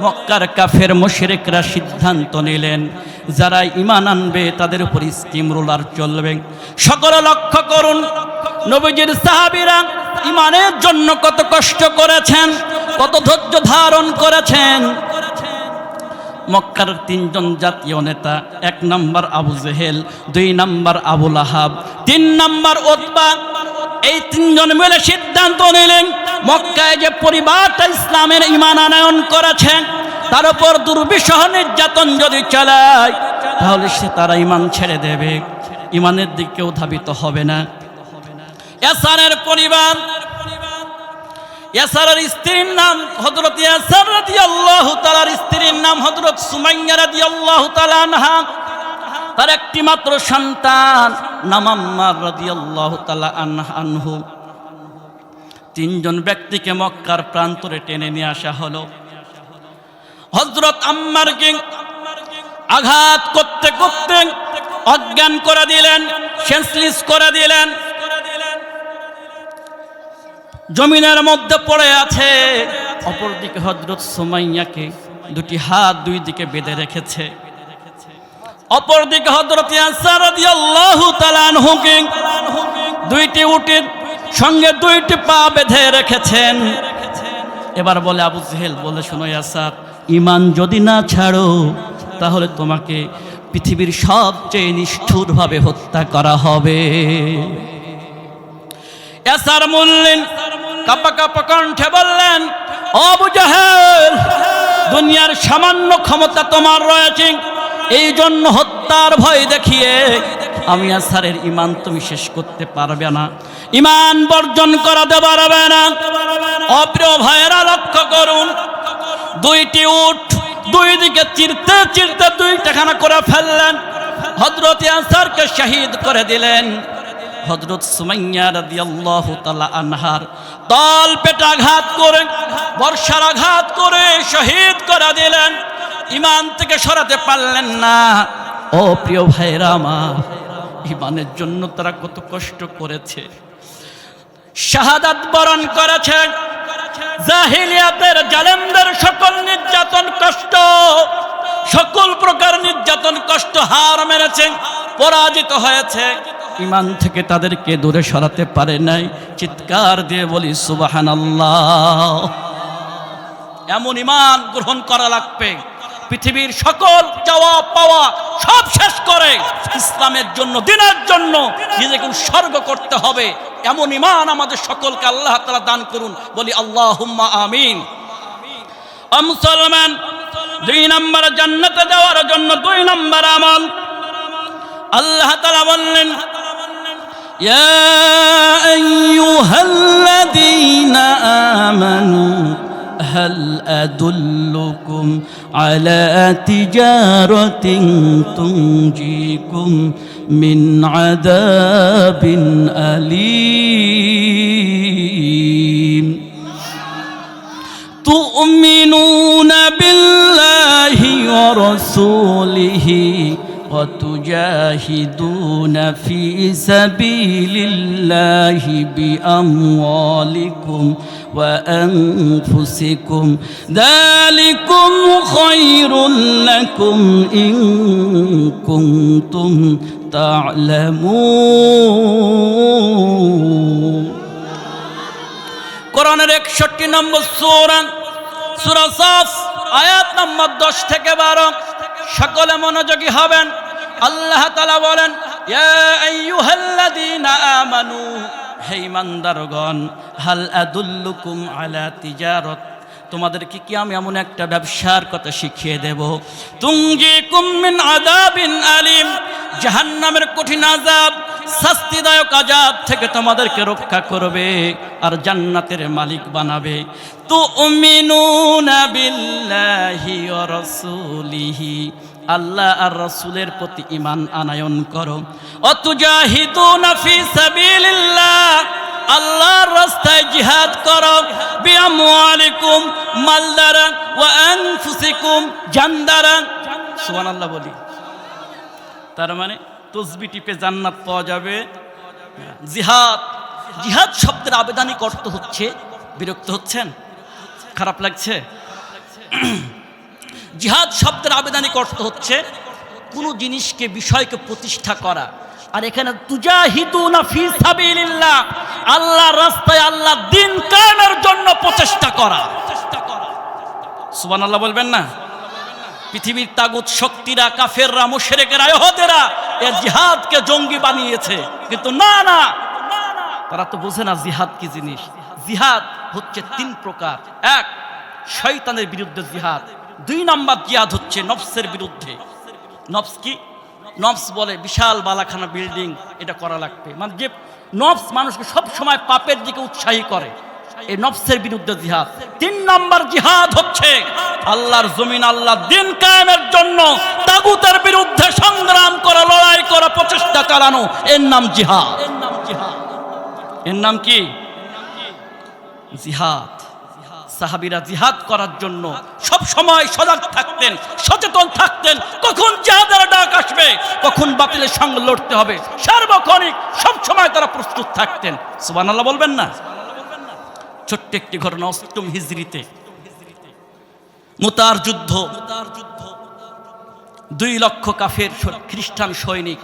মক্কার কাফের মুশরিকরা সিদ্ধান্ত নিলেন, যারা ঈমান আনবে তাদের উপর স্টিম রোলার চলবে। সকলে লক্ষ্য করুন, নবীজির সাহাবীরা ঈমানের জন্য কত কষ্ট করেছেন, কত ধৈর্য ধারণ করেছেন। মক্কার 3 জন জাতীয় নেতা, 1 নম্বর আবু জেহেল, 2 নম্বর আবু লাহাব, 3 নম্বর উতবা, এই 3 জন মিলে সিদ্ধান্ত নিলেন, মক্কায় যে পরিবারটা ইসলামের ঈমান আনয়ন করেছে, তার উপর দুর্বিষহ নির্যাতন যদি চালায়, তাহলে সে তারা ঈমান ছেড়ে দেবে, ঈমানের দিকেও ধাবিত হবে না। ইয়াসারের পরিবার, ইয়াসারের স্ত্রীর নাম হযরত ইয়াসার রাদিয়াল্লাহু তাআলার স্ত্রীর নাম হযরত সুমাইয়া রাদিয়াল্লাহু তাআলা আনহা। তার একটি মাত্র সন্তান নাম আম্মার রাদিয়াল্লাহু তাআলা আনহু। 3 জন ব্যক্তিকে মক্কার প্রান্তরে টেনে নিয়ে আসা হলো। হযরত আম্মারকে আঘাত করতে করতে অজ্ঞান করে দিলেন, সেন্সলেস করে দিলেন, জমিনের মধ্যে পড়ে আছে। অপরদিকে হযরত সুমাইয়াকে 2টি হাত 2 দিকে বেঁধে রেখেছে। অপরদিকে হযরত ইয়াসার রাদিয়াল্লাহু তাআলা আনহুকে 2টি উটের সঙ্গে 2টি পা বেঁধে রেখেছেন। এবার বলে আবু জেহেল বলে, শোনো ইয়াসার, ঈমান যদি না ছাড়ো, তাহলে তোমাকে পৃথিবীর সবচেয়ে নিষ্ঠুরভাবে হত্যা করা হবে। ইয়াসার বললেন, কাঁপা কাঁপা কণ্ঠে বললেন, ও আবু জেহেল, দুনিয়ার সামান্য ক্ষমতা তোমার রয়েছে, এই জন্য হত্যার ভয় দেখিয়ে আমি ইয়াসারের ঈমান তুমি শেষ করতে পারবে না। ইমান বর্জন করাতে পারবে না। অপ্রিয় ভাইয়েরা লক্ষ্য করুন, দুইটি উট দুই দিকে চিরতে চিরতে দুইটাখানা করে ফেললেন। হযরত ইয়াসারকে শহীদ করে দিলেন। হযরত সুমাইয়া রাদিয়াল্লাহু তাআলা আনহার তল পেটাঘাত করে, বর্ষার আঘাত করে শহীদ করে দিলেন। ইমান থেকে সরাতে পারলেন না। ও প্রিয় ভাইরা আমার, ইমানের জন্য তারা কত কষ্ট করেছে, শাহাদাত বরণ করেছে। জাহিলিয়াতের জালেমদের সকল নির্যাতন কষ্ট, সকল প্রকার নির্যাতন কষ্ট হার মেরেছে, পরাজিত হয়েছে। ইমান থেকে তাদেরকে দূরে সরাতে পারে নাই। চিৎকার দিয়ে বলি সুবহানাল্লাহ। এমন ইমান গ্রহণ করা লাগবে, পৃথিবীর সকল চাওয়া পাওয়া সব শেষ করে ইসলামের জন্য, দ্বীনের জন্য নিজেকে উৎসর্গ করতে হবে। এমন ইমান আমাদের সকলকে আল্লাহ তাআলা দান করুন, বলি আল্লাহুম্মা আমিন। মুসলমান, 2 নম্বর জান্নাতে যাওয়ার জন্য 2 নম্বর আমল আল্লাহ তাআলা বললেন, ইয়া আইয়ুহাল্লাযীনা আমানু هل أدلكم على تجارة تنجيكم من عذاب أليم تؤمنون بالله ورسوله وتجاهدون في سبيل الله بأموالكم وأنفسكم ذلكم خير لكم إن كنتم تعلمون। কোরআনের 61 নম্বর সূরা সাফ আয়াত নম্বর 10 থেকে 12। সকলে মনোযোগী হবেন। আল্লাহ তাআলা বলেন, ইয়া আইয়ুহাল্লাযীনা আমানু, হে ঈমানদারগণ, হাল আদুল্লুকুম আলা তিজারাত, তোমাদেরকে কি আমি এমন একটা ব্যবসার কথা শিখিয়ে দেব, তুনজিকুম মিন আযাবিন আলিম, জাহান্নামের কঠিন আযাব, শাস্তিদায়ক আযাব থেকে তোমাদেরকে রক্ষা করবে আর জান্নাতের মালিক বানাবে। তুমিনুনা বিল্লাহি ওয়া রাসূলিহি, আল্লাহ আর রাসূলের প্রতি ঈমান আনয়ন করো। অতুজাহিদুনা ফি সাবিলিল্লাহ, আল্লাহর রাস্তায় জিহাদ করো। বিআমওয়ালিকুম, মাল দ্বারা, ওয়া আনফুসিকুম, জান দ্বারা। সুবহানাল্লাহ বলি। তার মানে তসবিহ টিপে জান্নাত পাওয়া যাবে। জিহাদ, জিহাদ শব্দের আবেদনিক অর্থ হচ্ছে, বিরক্ত হচ্ছেন, খারাপ লাগছে? জিহাদ শব্দের আবেদনিক অর্থ হচ্ছে কোনো জিনিসকে, বিষয়কে প্রতিষ্ঠা করা। আর এখানে তুজাহিদুনা ফি সাবিলিল্লাহ, আল্লাহর রাস্তায় আল্লাহর দ্বীন কায়েমের জন্য প্রচেষ্টা করা। সুবহানাল্লাহ বলবেন না? পৃথিবীর তাগুত শক্তিরা, কাফেররা, মুশরিকেরা, ইহুদিরা এর জিহাদকে জঙ্গি বানিয়েছে, কিন্তু না না, তারা তো বোঝে না জিহাদ কি জিনিস। জিহাদ হচ্ছে 3 প্রকার। 1, শয়তানের বিরুদ্ধে জিহাদ। 2 নম্বর জিহাদ হচ্ছে নফসের বিরুদ্ধে। নফস কি? নফস বলে বিশাল বালাখানা বিল্ডিং, এটা করা লাগবে। মানে যে নফস মানুষকে সব সময় পাপের দিকে উৎসাহী করে, এই নফসের বিরুদ্ধে জিহাদ। 3 নম্বর জিহাদ হচ্ছে আল্লাহর জমিন, আল্লাহর দ্বীন কায়েমের জন্য তাগুতের বিরুদ্ধে সংগ্রাম করা, লড়াই করা, প্রচেষ্টা চালানো, এর নাম জিহাদ। এর নাম কি? জিহাদ। সাহাবীরা জিহাদ করার জন্য সব সময় সজাগ থাকতেন, সচেতন থাকতেন, কখন জিহাদের ডাক আসবে, কখন বাতিলের সঙ্গে লড়তে হবে, সার্বক্ষণিক সব সময় তারা প্রস্তুত থাকতেন। সুবহানাল্লাহ বলবেন না? ছোট্ট একটি ঘটনা, 8ম হিজরিতে মুতার যুদ্ধ। 2 লক্ষ কাফের খ্রিস্টান সৈনিক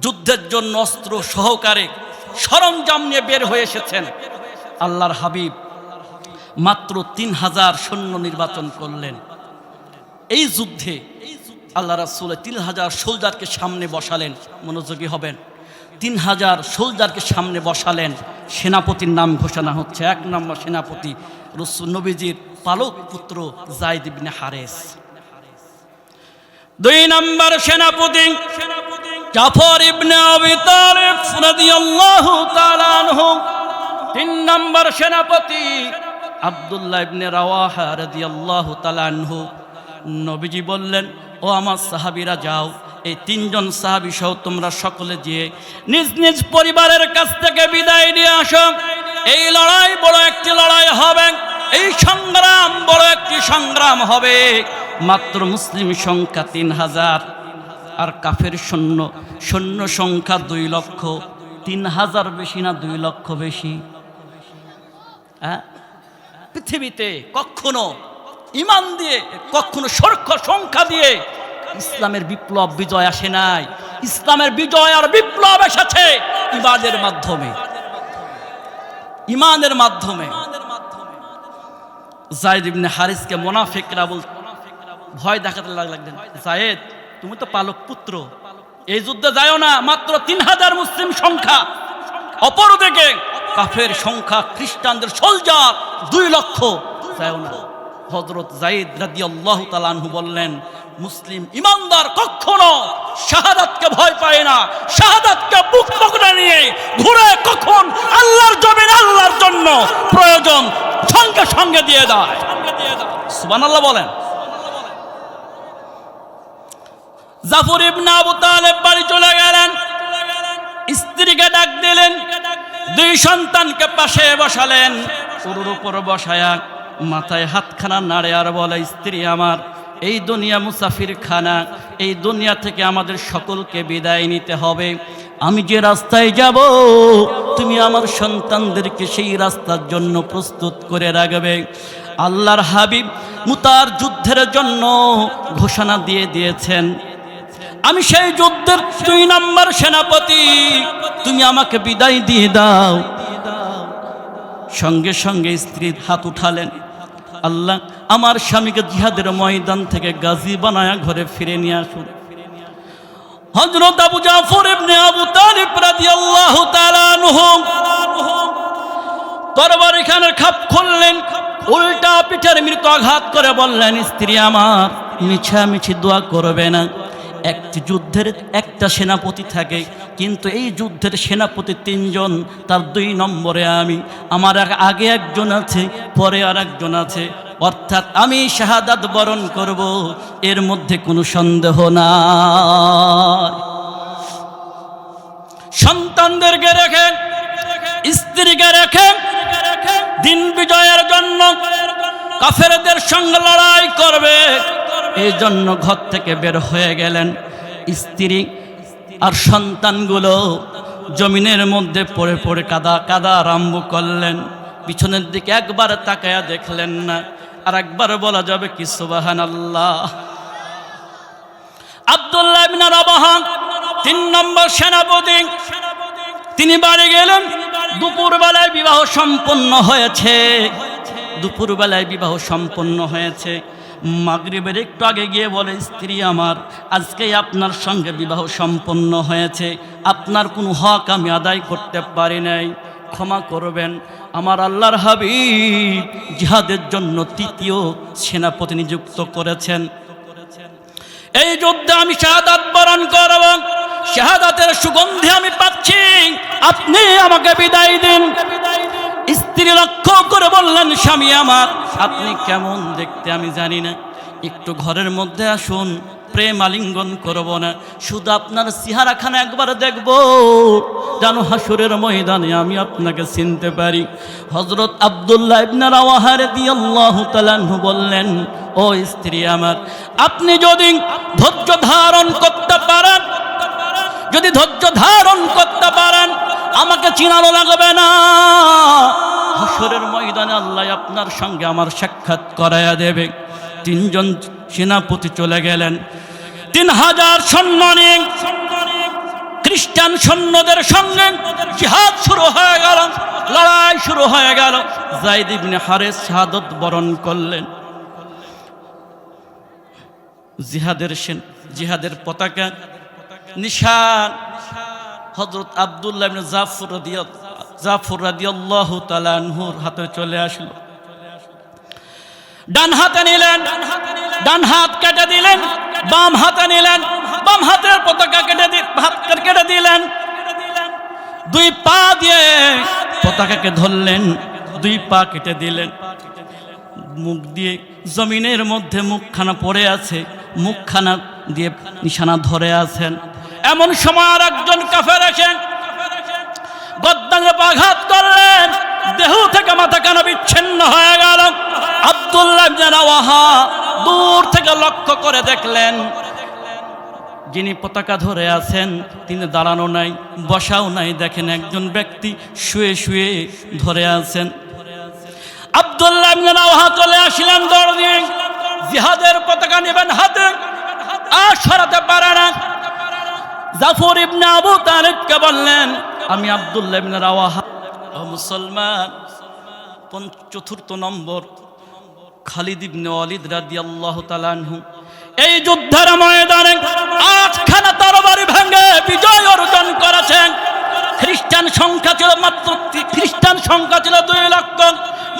যুদ্ধের জন্য অস্ত্র সহকারে সরঞ্জাম নিয়ে বের হয়ে এসেছেন। আল্লাহর হাবিব মাত্র 3000 সৈন্য নির্বাচন করলেন। এই যুদ্ধে আল্লাহ রাসূল 3000 সোলজারকে সামনে বসালেন। মনোযোগী হবেন। 3000 সোলজারকে সামনে বসালেন। সেনাপতির নাম ঘোষণা হচ্ছে। 1 নম্বর সেনাপতি রাসূল নবীজির পালক পুত্র যায়েদ ইবনে হারেস। 2 নম্বর সেনাপতি জাফর ইবনে আবি তালিব রাদিয়াল্লাহু তাআলা আনহু, 3 নম্বর সেনাপতি আব্দুল্লাহ ইবনে রাওয়াহা রাদিয়াল্লাহু তাআলা আনহু। নবীজি বললেন, ও আমার সাহাবীরা যাও, এই 3 জন সাহাবী সহ তোমরা সকলে গিয়ে নিজ নিজ পরিবারের কাছ থেকে বিদায় নিয়ে আসো। এই লড়াই বড় একটি লড়াই হবে, এই সংগ্রাম বড় একটি সংগ্রাম হবে। মাত্র মুসলিম সংখ্যা 3000 আর কাফের সৈন্য সংখ্যা 2 লক্ষ। 3000 বেশি না 2 লক্ষ বেশি? পৃথিবীতে কখনো ইমান দিয়ে, কখনো সংখ্যা দিয়ে ইসলামের বিপ্লব বিজয় আসে নাই। ইসলামের বিজয় আর বিপ্লব এসেছে ইবাদের মাধ্যমে, ইমানের মাধ্যমে। যায়েদ ইবনে হারিসকে মুনাফিকরা ভয় দেখাতে লাগলেন, যায়েদ তুমি তো পালক পুত্র, এই যুদ্ধে যাও না, মাত্র 3000 মুসলিম সংখ্যা, অপরদিকে কাফের সংখ্যা, খ্রিস্টানদের সোলজার 2 লক্ষ, যাও না। হযরত যায়েদ রাদিয়াল্লাহু তাআলা আনহু বললেন, মুসলিম ইমানদার কখনো শাহাদাতকে ভয় পায় না, শাহাদাতকে বুক পকেটে নিয়ে ঘুরে কখন আল্লাহর জমিন, আল্লাহর জন্য প্রয়োজন সঙ্গে সঙ্গে দিয়ে দেয়। সুবহানাল্লাহ বলেন। জাফর ইবনে আবু তালেব বাড়ি চলে গেলেন, স্ত্রীকে ডাক দিলেন, 2 সন্তানকে পাশে বসালেন, উরুর উপর বসায়া মাথায় হাতখানা নাড়ে আর বলে, স্ত্রী আমার, এই দুনিয়া মুসাফির খানা, এই দুনিয়া থেকে আমাদের সকলকে বিদায় নিতে হবে। আমি যে রাস্তায় যাব তুমি আমার সন্তানদেরকে সেই রাস্তার জন্য প্রস্তুত করে রাখবে। আল্লাহর হাবিব মুতার যুদ্ধের জন্য ঘোষণা দিয়ে দিয়েছেন, আমি সেই যুদ্ধের 2 নম্বর সেনাপতি, তুমি আমাকে বিদায় দিয়ে দাও। সঙ্গে সঙ্গে স্ত্রীর হাত উঠালেন, আল্লাহ আমার স্বামীকে জিহাদের ময়দান থেকে গাজী বানায়া ঘরে ফিরে নিয়ে আসুন। হযরত আবু জাফর ইবনে আবু তালিব রাদিয়াল্লাহু তাআলা আনহু তরবারিখানার খাপ খুললেন, উল্টা পিঠের মৃত আঘাত করে বললেন, স্ত্রী আমার, মিছামিছি দোয়া করবে না। একটি যুদ্ধের একটা সেনাপতি থাকে, কিন্তু এই যুদ্ধের সেনাপতি 3 জন, তার 2 নম্বরে আমি, আমার আগে একজন আছে, পরে আর একজন আছে, অর্থাৎ আমি শাহাদাত বরণ করব, এর মধ্যে কোনো সন্দেহ নাই। সন্তানদেরকে রেখে, স্ত্রীকে রেখে দিন বিজয়ের জন্য কাফেরদের সঙ্গে লড়াই করবে, এই জন্য ঘর থেকে বের হয়ে গেলেন। স্ত্রী আর সন্তানগুলো জমিনের মধ্যে পড়ে পড়ে কাদা আরম্ভ করলেন। পিছনের দিকে একবার তাকায়া দেখলেন না, আর একবার বলা যাবে কি সুবহানাল্লাহ। আব্দুল্লাহ ইবনে রাওয়াহা 3 নম্বর সেনাপতি, তিনি বাড়ি গেলেন। দুপুরবেলায় বিবাহ সম্পন্ন হয়েছে, দুপুরবেলায় বিবাহ সম্পন্ন হয়েছে। মাগরিবের একটু আগে গিয়ে বলে, স্ত্রী আমার, আজকে আপনার সঙ্গে বিবাহ সম্পন্ন হয়েছে, আপনার কোনো হক আমি আদায় করতে পারি নাই, ক্ষমা করবেন। আমার আল্লাহর হাবিব জিহাদের জন্য 3য় সেনাপতি নিযুক্ত করেছেন। এই যুদ্ধে আমি শাহাদাত বরণ করব, শাহাদাতের সুগন্ধি আমি পাচ্ছি, আপনি আমাকে বিদায় দিন। স্ত্রী লক্ষ্য করে বললেন, স্বামী আমার, আপনি কেমন দেখতে আমি জানি না, একটু ঘরের মধ্যে আসুন, প্রেম আলিঙ্গন করব না, শুধু আপনার চেহারাখানা একবার দেখব, যেন হাসরের ময়দানে আমি আপনাকে চিনতে পারি। হযরত আব্দুল্লাহ ইবনে রাওয়াহা রাদিয়াল্লাহু তাআলা আনহু বললেন, ও স্ত্রী আমার, আপনি যদি ধৈর্য ধারণ করতে পারেন, যদি ধৈর্য ধারণ করতে পারেন, আমাকে চিনানো লাগবে না, হাসরের ময়দানে আল্লাহ আপনার সঙ্গে আমার সাক্ষাৎ করায়া দেবে। 3 জন সেনাপতি চলে গেলেন। 3000 সৈন্য নিয়ে খ্রিস্টান সৈন্যদের সঙ্গে জিহাদ শুরু হয়ে গেল, লড়াই শুরু হয়ে গেল। যায়েদ ইবনে হারিস শাহাদাত বরণ করলেন। জিহাদের পতাকা নিশান হযরত আব্দুল্লাহ ইবনে জাফর রাদিয়াল্লাহু তাআলা আনহুর হাতে চলে আসলো। ডান হাতে নিলেন, ডান হাত কেটে দিলেন, বাম হাতে নিলেন, বাম হাতের পতাকা কেটে দিলেন, দুই পা দিয়ে পতাকাকে ধরলেন, দুই পা কেটে দিলেন, মুখ দিয়ে জমিনের মধ্যে মুখখানা পড়ে আছে, মুখখানা দিয়ে নিশানা ধরে আছেন। এমন সময় আর একজন কাফের এসেন, গদ্দানে আঘাত করলেন, দেহ থেকে মাথা কানা বিচ্ছিন্ন হয়ে গেল। আব্দুল্লাহ ইবনে রাওয়াহা দূর থেকে লক্ষ্য করে দেখলেন, যিনি পতাকা ধরে আছেন তিনি দাঁড়ানো নাই, বসাও নাই, দেখেন একজন ব্যক্তি শুয়ে শুয়ে ধরে আছেন। আব্দুল্লাহ ইবনে রাওয়াহা চলে আসলেন দৌড় দিয়ে, জিহাদের পতাকা নেবেন হাতে, আর সরাতে পারে না। জাফর ইবনে আবু তালিবকে বললেন, আমি আব্দুল্লাহ ইবনে রাওয়াহা, ও মুসলমান। চতুর্থ নম্বর খালিদ ইবনে ওয়ালিদ রাদিয়াল্লাহু তাআলা আনহু এই যুদ্ধের ময়দানে 8খানা তরবারি ভেঙে বিজয় অর্জন করেছেন। খ্রিস্টান সংখ্যা ছিল মাত্র 2 লক্ষ,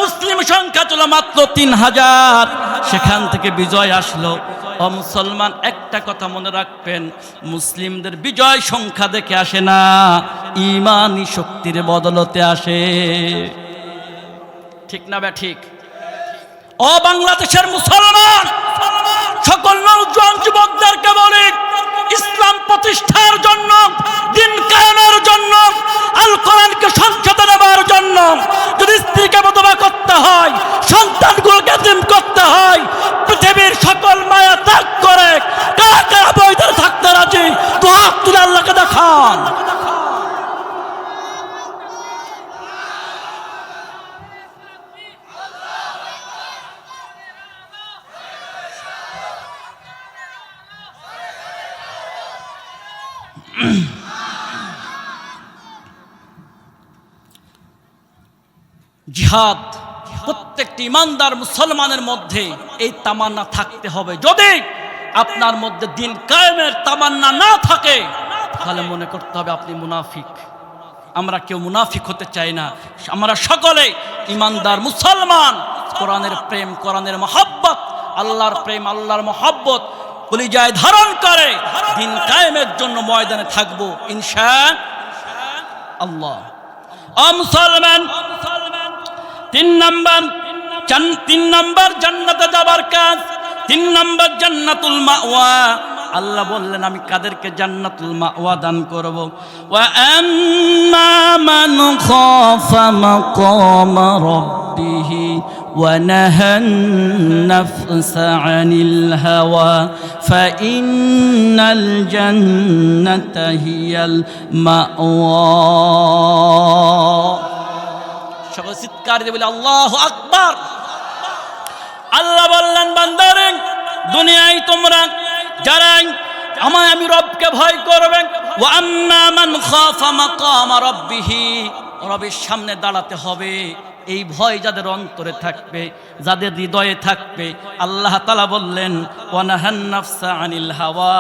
মুসলিম সংখ্যা ছিল মাত্র 3000। সেখান থেকে বিজয় আসলো। ও মুসলমান, একটা কথা মনে রাখবেন, মুসলিমদের বিজয় সংখ্যা দেখে আসে না, ঈমানি শক্তির বদলতে আসে। ঠিক না ঠিক? ও বাংলাদেশের মুসলমান, সকল নওজোয়ান যুবকদেরকে বলি, ইসলাম প্রতিষ্ঠার জন্য, দিন কায়েমের জন্য, আল কোরআনকে সংসদে নেবার জন্য যদি স্ত্রীকে বিধবা করতে হয়, সন্তানগুলোকে এতিম করতে হয়, পৃথিবীর সকল মায়া ত্যাগ করে কারা কারা বৈধ থাকতে রাজি? তো হাত তুলে আল্লাহকে দেখান। জিহাদ প্রত্যেকটি ইমানদার মুসলমানের মধ্যে এই তামান্না থাকতে হবে। যদি আপনার মধ্যে দিন কায়েমের তামান্না না থাকে, তাহলে মনে করতে হবে আপনি মুনাফিক। আমরা কেউ মুনাফিক হতে চাই না, আমরা সকলে ইমানদার মুসলমান। কোরআনের প্রেম, কোরআনের মহব্বত, আল্লাহর প্রেম, আল্লাহর মহব্বত কলিজায় ধারণ করে দিন কায়েমের জন্য ময়দানে থাকবো ইনশাআল্লাহ। ও মুসলমান, 3 নম্বর জান্নাতে যাবার কাজ, 3 নম্বর জান্নাতুল মাওয়া। আল্লাহ বললেন, আমি কাদেরকে জান্নাতুল মাওয়া দান করব? ওয়া আম্মা মান খাফা মাকাম রাব্বিহি ওয়া নাহান নাফসা আনিল হাওয়া ফাইন্নাল জান্নাতা হিয়াল মাওয়া। সকল চিৎকার দিয়ে বলে আল্লাহু আকবার। আল্লাহ বললেন, বান্দারে, দুনিয়ায় তোমরা যারা আমি রবকে ভয় করবে, ওয়া আম্মা মান খাফা মাকাম রাব্বিহি, রবের সামনে দাঁড়াতে হবে, এই ভয় যাদের অন্তরে থাকবে, যাদের হৃদয়ে থাকবে, আল্লাহ তাআলা বললেন, ওয়া নাহান নাফসা আনিল হাওয়া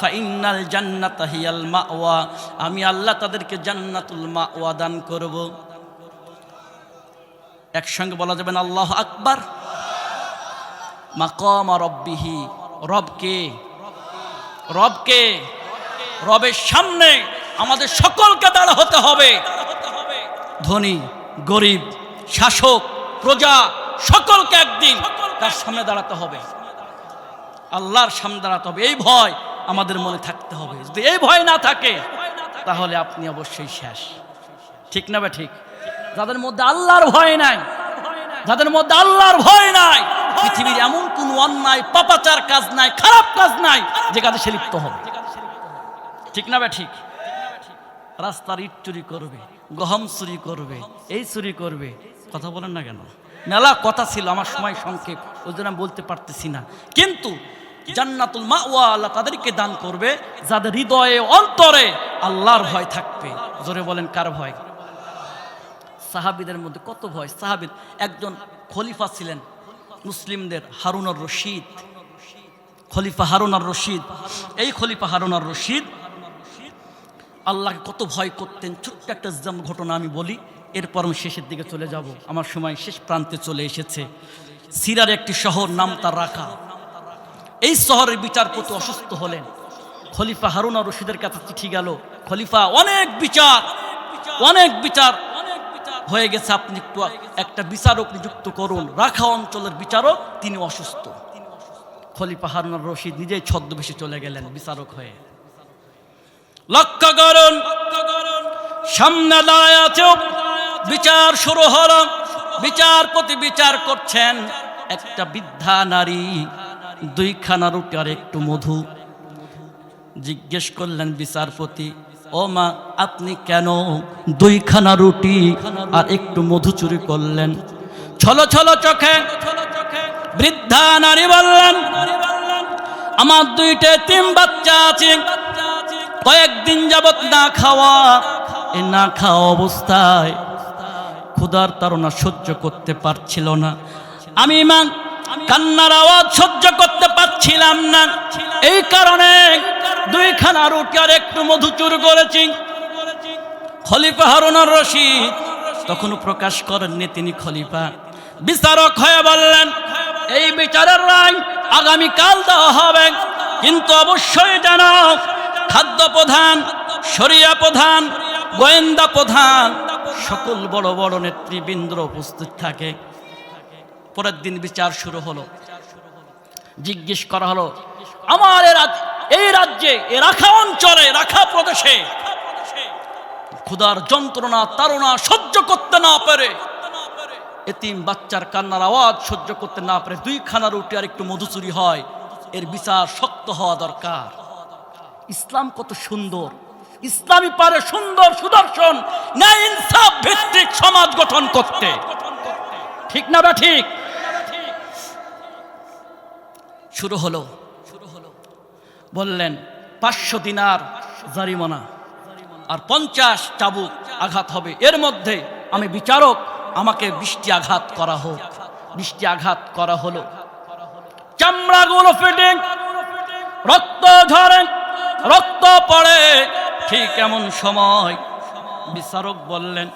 ফাইন্নাল জান্নাতা হিয়াল মাওয়া, আমি আল্লাহ তাদেরকে জান্নাতুল মাওয়া দান করব। একসঙ্গে বলা যাবে না আল্লাহু আকবার? মাকাম রাব্বিহি, রবকে, রবের সামনে আমাদের সকলকে দাঁড়া হতে হবে। ধনী গরিব, শাসক প্রজা, সকলকে একদিন তার সামনে দাঁড়াতে হবে, আল্লাহর সামনে দাঁড়াতে হবে। এই ভয় আমাদের মনে থাকতে হবে। যদি এই ভয় না থাকে, তাহলে আপনি অবশ্যই শেষ। ঠিক না বা ঠিক? যাদের মধ্যে আল্লাহর ভয় নাই, যাদের মধ্যে আল্লাহর ভয় নাই, পৃথিবীর এমন কোন অন্যায় পাপাচার কাজ নাই, খারাপ কাজ নাই যে কাজে সে লিপ্ত হবে। ঠিক না বা ঠিক? রাস্তার ইট চুরি করবে, গহম চুরি করবে, এই চুরি করবে, কথা বলেন না কেন? মেলা কথা ছিল, আমার সময় সংক্ষেপ, ওই জন্য আমি বলতে পারতেছি না। কিন্তু জান্নাতুল মাওয়া আল্লাহ তাদেরকে দান করবে যাদের হৃদয়ে অন্তরে আল্লাহর ভয় থাকবে। জোরে বলেন, কার ভয়? সাহাবীদের মধ্যে কত ভয়। সাহাবী একজন খলিফা ছিলেন মুসলিমদের, হারুনুর রশিদ, খলিফা হারুনুর রশিদ। এই খলিফা হারুনুর রশিদ আল্লাহকে কত ভয় করতেন। ছোট্ট একটা ঘটনা আমি বলি, এরপর আমি শেষের দিকে চলে যাব, আমার সময় শেষ প্রান্তে চলে এসেছে। সিরার একটি শহর, নাম তার রাকা। এই শহরের বিচারপতি অসুস্থ হলেন, খলিফা হারুন আর রশিদের কাছে চিঠি গেল, খলিফা অনেক বিচার হয়ে গেছে, আপনি একটু একটা বিচারক নিযুক্ত করুন, রাখা অঞ্চলের বিচারক, তিনি অসুস্থ। খলিফা হারুন আর রশিদ নিজেই ছদ্মবেশে চলে গেলেন বিচারক হয়ে। লক্ষ্য করুন, সামনে দাঁড়ায় আছে, বিচার শুরু হলো, বিচারপতি বিচার করছেন। একটা বৃদ্ধা নারী, 2খানা রুটি আর একটু মধু। জিজ্ঞেস করলেন বিচারপতি, ও মা, আপনি কেন 2খানা রুটি আর একটু মধু চুরি করলেন? ছলো ছলো চোখে বৃদ্ধা নারী বললেন, আমার 2টা এতিম বাচ্চা আছে, কয়েকদিন যাবত না খাওয়া, এই না খাওয়া অবস্থায় ক্ষুধার তাড়না সহ্য করতে পারছিল না। আমি মা কান্নার আওয়াজ সহ্য করতে পারছিলাম না, এই কারণে 2খানা রুটি আর একটু মধু চুরি করেছি। খলিফা হারুন আর রশিদ তখনও প্রকাশ করেননি তিনি খলিফা। বিচারক হয়ে বললেন, এই বিচারের রায় আগামীকাল দেওয়া হবে, কিন্তু অবশ্যই জানো, খাদ্য প্রধান, শরিয়া প্রধান, গোয়েন্দা প্রধান, সকল বড় বড় নেতৃবৃন্দ উপস্থিত থাকে। পরের দিন বিচার শুরু হলো। জিজ্ঞেস করা হলো, আমার এই রাজ্যে, এই রাখা অঞ্চলে, রাখা প্রদেশে ক্ষুধার যন্ত্রণা তাড়না সহ্য করতে না পারে, এতিম বাচ্চার কান্নার আওয়াজ সহ্য করতে না পারে 2খানা রুটি আর একটু মধু চুরি হয়, এর বিচার শক্ত হওয়া দরকার। ইসলাম কত সুন্দর, ইসলামী পারে সুন্দর সুদর্শন ন্যায় ইনসাফ ভিত্তিক সমাজ গঠন করতে, ঠিক না বা ঠিক? শুরু হলো, বললেন 500 দিনার জারিমানা আর 50 চাবুক আঘাত হবে, এর মধ্যে আমি বিচারক, আমাকে 20টি আঘাত করা হোক। 20টি আঘাত করা হলো, চামড়াগুলো ফেটে রক্ত ঝরে, রক্ত পড়ে। ঠিক এমন সময় বিচারক বললেন,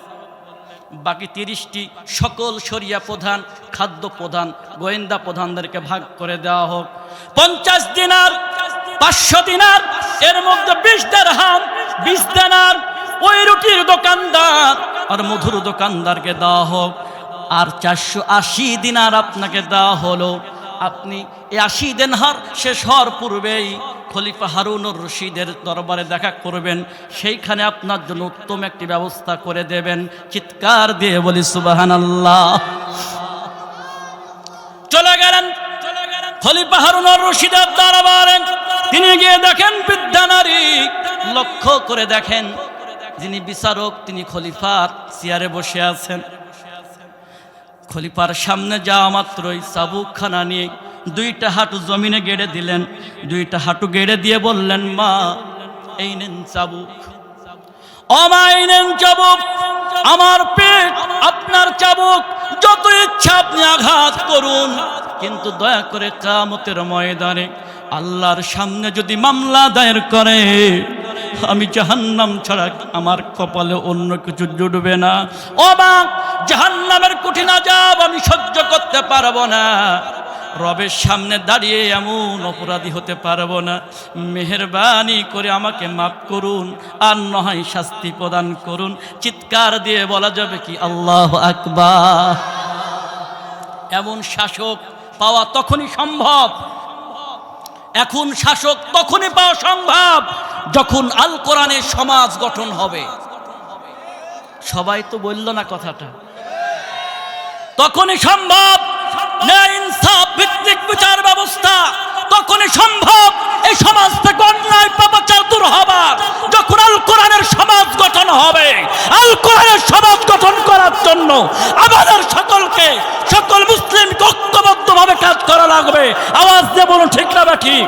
বাকি 30টি সকল শরিয়া প্রধান, খাদ্য প্রধান, গোয়েন্দা প্রধানদেরকে ভাগ করে দেওয়া হোক। 50 দিনার, 500 দিনার, এর মধ্যে 20 দিরহাম, 20 দিনার ওই রুটির দোকানদার আর মধুর দোকানদারকে দেওয়া হোক। আর 480 দিনার আপনাকে দেওয়া হলো। আপনি এই 80 দিনার শেষ হওয়ার পূর্বেই খলিফা হারুন আর রশিদের দরবারে দেখা করবেন, সেইখানে আপনার জন্য উত্তম একটি ব্যবস্থা করে দেবেন। চিৎকার দিয়ে বলি সুবহানাল্লাহ। চলে গেলেন খলিফা হারুন আর রশিদের দরবারে। তিনি গিয়ে দেখেন বৃদ্ধা নারী, লক্ষ্য করে দেখেন যিনি বিচারক তিনি খলিফার চেয়ারে বসে আছেন। খলিফার সামনে যাওয়া মাত্রই চাবুকখানা নিয়ে 2টা হাঁটু জমিনে গেড়ে দিলেন। 2টা হাঁটু গেড়ে দিয়ে বললেন, মা, এই নেন চাবুক। ও মা, এই নেন চাবুক, আমার পেট আপনার চাবুক, যত ইচ্ছা আপনি আঘাত করুন, কিন্তু দয়া করে কিয়ামতের ময়দানে আল্লাহর সামনে যদি মামলা দায়ের করে, আমি জাহান্নাম ছাড়া আমার কপালে অন্য কিছু জুটবে না। ও মা, জাহান্নামের কঠিন আযাব আমি সহ্য করতে পারবো না, রবের সামনে দাঁড়িয়ে এমন অপরাধী হতে পারবো না, মেহেরবানি করে আমাকে মাফ করুন, আর নয় শাস্তি প্রদান করুন। চিৎকার দিয়ে বলা যাবে কি আল্লাহু আকবার। এমন শাসক পাওয়া তখনই সম্ভব, এখন শাসক তখনই পাওয়া সম্ভব যখন আল কোরআনের সমাজ গঠন হবে। সবাই তো বলল না কথাটা, তখনই সম্ভব ন্যায় ইনসাফ ভিত্তিক বিচার ব্যবস্থা, তখনই সম্ভব এই সমাজ থেকে অন্যায় পাপাচার দূর হবার, যখন আল কোরআনের সমাজ গঠন হবে। আল কোরআনের সমাজ গঠন করার জন্য আমাদের সকলকে, সকল মুসলিমকে ঐক্যবদ্ধভাবে কাজ করা লাগবে। আওয়াজ দিয়ে বলুন ঠিক না ঠিক?